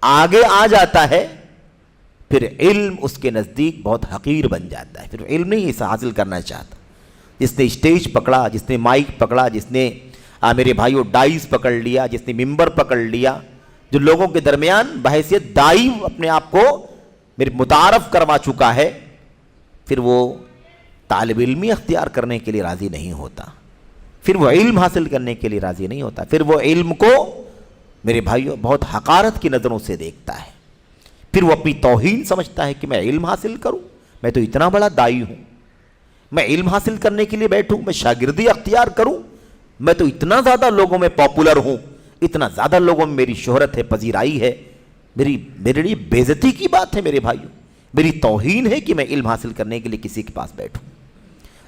آگے آ جاتا ہے، پھر علم اس کے نزدیک بہت حقیر بن جاتا ہے، پھر علم نہیں اسے حاصل کرنا چاہتا۔ جس نے اسٹیج پکڑا، جس نے مائک پکڑا، جس نے میرے بھائیوں ڈائز پکڑ لیا، جس نے ممبر پکڑ لیا، جو لوگوں کے درمیان بحیثیت دائی اپنے آپ کو میرے متعارف کروا چکا ہے، پھر وہ طالب علمی اختیار کرنے کے لیے راضی نہیں ہوتا، پھر وہ علم حاصل کرنے کے لیے راضی نہیں ہوتا، پھر وہ علم کو میرے بھائیوں بہت حقارت کی نظروں سے دیکھتا ہے، پھر وہ اپنی توہین سمجھتا ہے کہ میں علم حاصل کروں، میں تو اتنا بڑا دائی ہوں، میں علم حاصل کرنے کے لیے بیٹھوں، میں شاگردی اختیار کروں، میں تو اتنا زیادہ لوگوں میں پاپولر ہوں، اتنا زیادہ لوگوں میں میری شہرت ہے، پذیرائی ہے، میرے لیے بے عزتی کی بات ہے میرے بھائیوں، میری توہین ہے کہ میں علم حاصل کرنے کے لیے کسی کے پاس بیٹھوں۔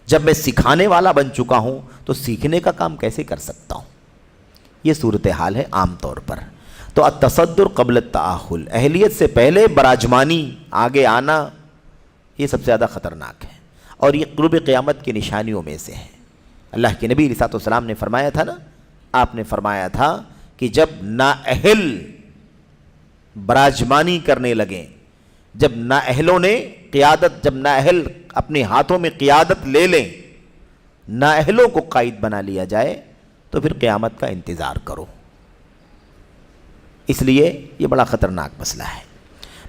جب میں سکھانے والا بن چکا ہوں تو سیکھنے کا کام کیسے کر سکتا ہوں؟ یہ صورتحال ہے عام طور پر۔ تو التصدر قبل التأہل، اہلیت سے پہلے براجمانی، آگے آنا، یہ سب سے زیادہ خطرناک ہے، اور یہ قرب قیامت کی نشانیوں میں سے ہے۔ اللہ کے نبی علیہ السلام نے فرمایا تھا نا، آپ نے فرمایا تھا کہ جب نااہل براجمانی کرنے لگیں، جب نااہلوں نے قیادت، جب نااہل اپنے ہاتھوں میں قیادت لے لیں، نااہلوں کو قائد بنا لیا جائے، تو پھر قیامت کا انتظار کرو۔ اس لیے یہ بڑا خطرناک مسئلہ ہے۔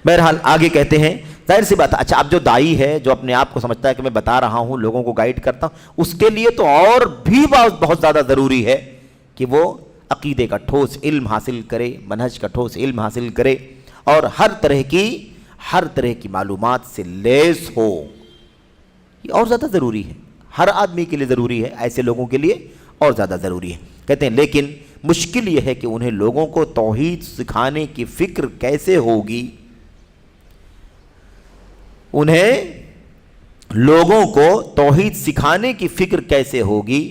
بہرحال آگے کہتے ہیں، ظاہر سی بات ہے، اچھا اب جو دائی ہے، جو اپنے آپ کو سمجھتا ہے کہ میں بتا رہا ہوں، لوگوں کو گائیڈ کرتا ہوں، اس کے لیے تو اور بھی بہت زیادہ ضروری ہے کہ وہ عقیدے کا ٹھوس علم حاصل کرے، منہج کا ٹھوس علم حاصل کرے، اور ہر طرح کی معلومات سے لیس ہو۔ یہ اور زیادہ ضروری ہے، ہر آدمی کے لیے ضروری ہے، ایسے لوگوں کے لیے اور زیادہ ضروری ہے۔ کہتے ہیں لیکن مشکل یہ ہے کہ انہیں لوگوں کو توحید سکھانے کی فکر کیسے ہوگی، انہیں لوگوں کو توحید سکھانے کی فکر کیسے ہوگی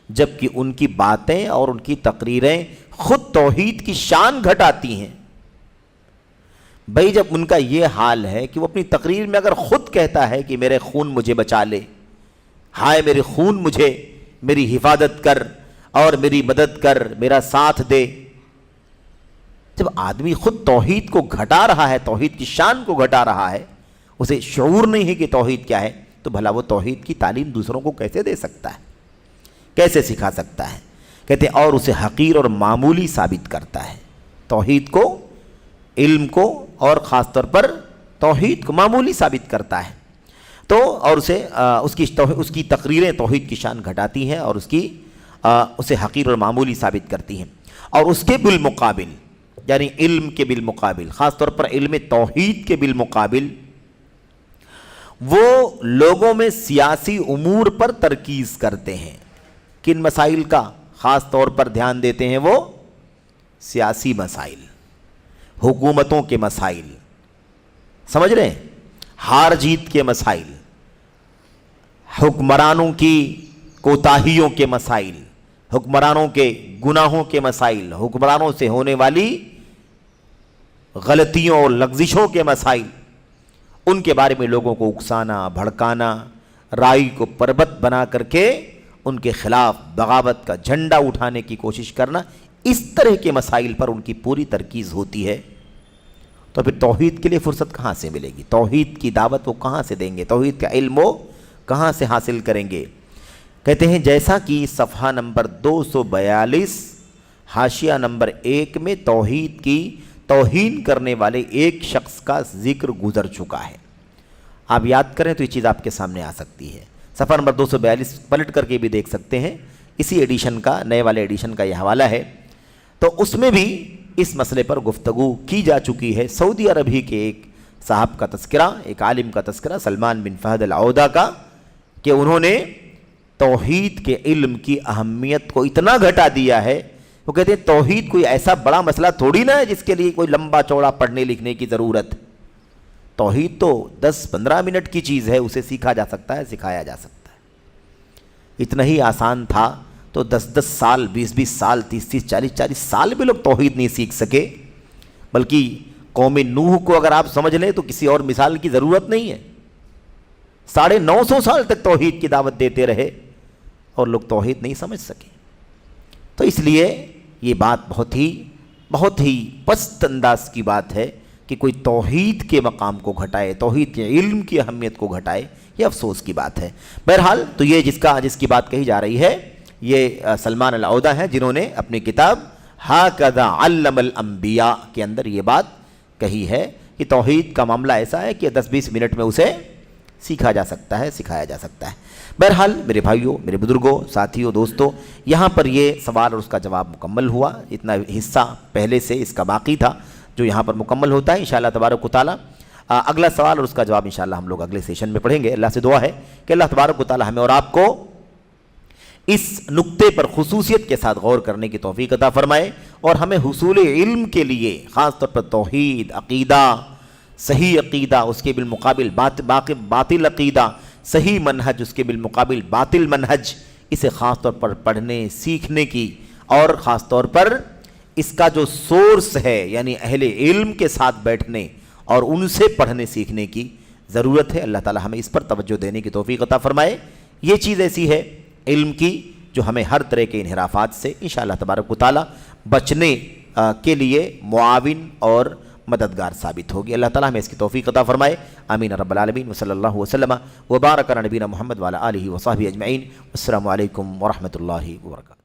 جبکہ ان کی باتیں اور ان کی تقریریں خود توحید کی شان گھٹاتی ہیں۔ بھئی جب ان کا یہ حال ہے کہ وہ اپنی تقریر میں اگر خود کہتا ہے کہ میرے خون مجھے بچا لے، ہائے میرے خون مجھے، میری حفاظت کر اور میری مدد کر، میرا ساتھ دے، جب آدمی خود توحید کو گھٹا رہا ہے، توحید کی شان کو گھٹا رہا ہے، اسے شعور نہیں ہے کہ توحید کیا ہے، تو بھلا وہ توحید کی تعلیم دوسروں کو کیسے دے سکتا ہے، کیسے سکھا سکتا ہے؟ کہتے ہیں اور اسے حقیر اور معمولی ثابت کرتا ہے، توحید کو، علم کو، اور خاص طور پر توحید کو معمولی ثابت کرتا ہے، تو اور اس کی تقریریں توحید کی شان گھٹاتی ہیں اور اسے حقیر اور معمولی ثابت کرتی ہیں، اور اس کے بالمقابل، یعنی علم کے بالمقابل، خاص طور پر علم توحید کے بالمقابل، وہ لوگوں میں سیاسی امور پر ترکیز کرتے ہیں۔ کن مسائل کا خاص طور پر دھیان دیتے ہیں؟ وہ سیاسی مسائل، حکومتوں کے مسائل، سمجھ رہے ہیں، ہار جیت کے مسائل، حکمرانوں کی کوتاہیوں کے مسائل، حکمرانوں کے گناہوں کے مسائل، حکمرانوں سے ہونے والی غلطیوں اور لغزشوں کے مسائل، ان کے بارے میں لوگوں کو اکسانا، بھڑکانا، رائے کو پربت بنا کر کے ان کے خلاف بغاوت کا جھنڈا اٹھانے کی کوشش کرنا، اس طرح کے مسائل پر ان کی پوری ترکیز ہوتی ہے۔ تو پھر توحید کے لیے فرصت کہاں سے ملے گی؟ توحید کی دعوت وہ کہاں سے دیں گے؟ توحید کا علم وہ کہاں سے حاصل کریں گے؟ کہتے ہیں جیسا کہ صفحہ نمبر 242 حاشیہ نمبر 1 میں توحید کی توہین کرنے والے ایک شخص کا ذکر گزر چکا ہے۔ آپ یاد کریں تو یہ چیز آپ کے سامنے آ سکتی ہے۔ صفحہ نمبر 242 پلٹ کر کے بھی دیکھ سکتے ہیں، اسی ایڈیشن کا، نئے والے ایڈیشن کا یہ حوالہ ہے۔ تو اس میں بھی اس مسئلے پر گفتگو کی جا چکی ہے۔ سعودی عرب ہی کے ایک صاحب کا تذکرہ، ایک عالم کا تذکرہ، سلمان بن فہد العودہ کا، کہ انہوں نے توحید کے علم کی اہمیت کو اتنا گھٹا دیا ہے، وہ کہتے ہیں توحید کوئی ایسا بڑا مسئلہ تھوڑی نہ ہے جس کے لیے کوئی لمبا چوڑا پڑھنے لکھنے کی ضرورت۔ توحید تو 10-15 منٹ کی چیز ہے، اسے سیکھا جا سکتا ہے، سکھایا جا سکتا ہے۔ اتنا ہی آسان تھا تو 10-10 سال، 20-20 سال، 30-30، 40-40 سال بھی لوگ توحید نہیں سیکھ سکے، بلکہ قوم نوح کو اگر آپ سمجھ لیں تو کسی اور مثال کی ضرورت نہیں ہے۔ 950 سال تک توحید کی دعوت دیتے رہے اور لوگ توحید نہیں سمجھ سکے. تو اس لیے یہ بات بہت ہی پست انداز کی بات ہے کہ کوئی توحید کے مقام کو گھٹائے, توحید کے علم کی اہمیت کو گھٹائے, یہ افسوس کی بات ہے. بہرحال تو یہ جس کی بات کہی جا رہی ہے یہ سلمان العودہ ہیں, جنہوں نے اپنی کتاب ہاکذا علم الانبیاء کے اندر یہ بات کہی ہے کہ توحید کا معاملہ ایسا ہے کہ 10-20 منٹ میں اسے سیکھا جا سکتا ہے, سکھایا جا سکتا ہے. بہرحال میرے بھائیوں, میرے بزرگوں, ساتھیوں, دوستوں, یہاں پر یہ سوال اور اس کا جواب مکمل ہوا. اتنا حصہ پہلے سے اس کا باقی تھا جو یہاں پر مکمل ہوتا ہے انشاءاللہ تبارک و تعالی. اگلا سوال اور اس کا جواب انشاءاللہ ہم لوگ اگلے سیشن میں پڑھیں گے. اللہ سے دعا ہے کہ اللہ تبارک و تعالی ہمیں اور آپ کو اس نقطے پر خصوصیت کے ساتھ غور کرنے کی توفیق عطا فرمائے اور ہمیں حصول علم کے لیے خاص طور پر توحید, عقیدہ, صحیح عقیدہ, اس کے بالمقابل باطل عقیدہ, صحیح منہج, اس کے بالمقابل باطل منہج, اسے خاص طور پر پڑھنے سیکھنے کی اور خاص طور پر اس کا جو سورس ہے یعنی اہل علم کے ساتھ بیٹھنے اور ان سے پڑھنے سیکھنے کی ضرورت ہے. اللہ تعالی ہمیں اس پر توجہ دینے کی توفیق عطا فرمائے. یہ چیز ایسی ہے علم کی جو ہمیں ہر طرح کے انحرافات سے انشاءاللہ تبارک و تعالی بچنے کے لیے معاون اور مددگار ثابت ہوگی. اللہ تعالی ہمیں اس کی توفیق عطا فرمائے. آمین رب العالمین. وصلی اللہ وسلم وبارک علی نبینا محمد وعلی آلہ وصحبہ اجمعین. السلام علیکم ورحمۃ اللہ وبرکاتہ.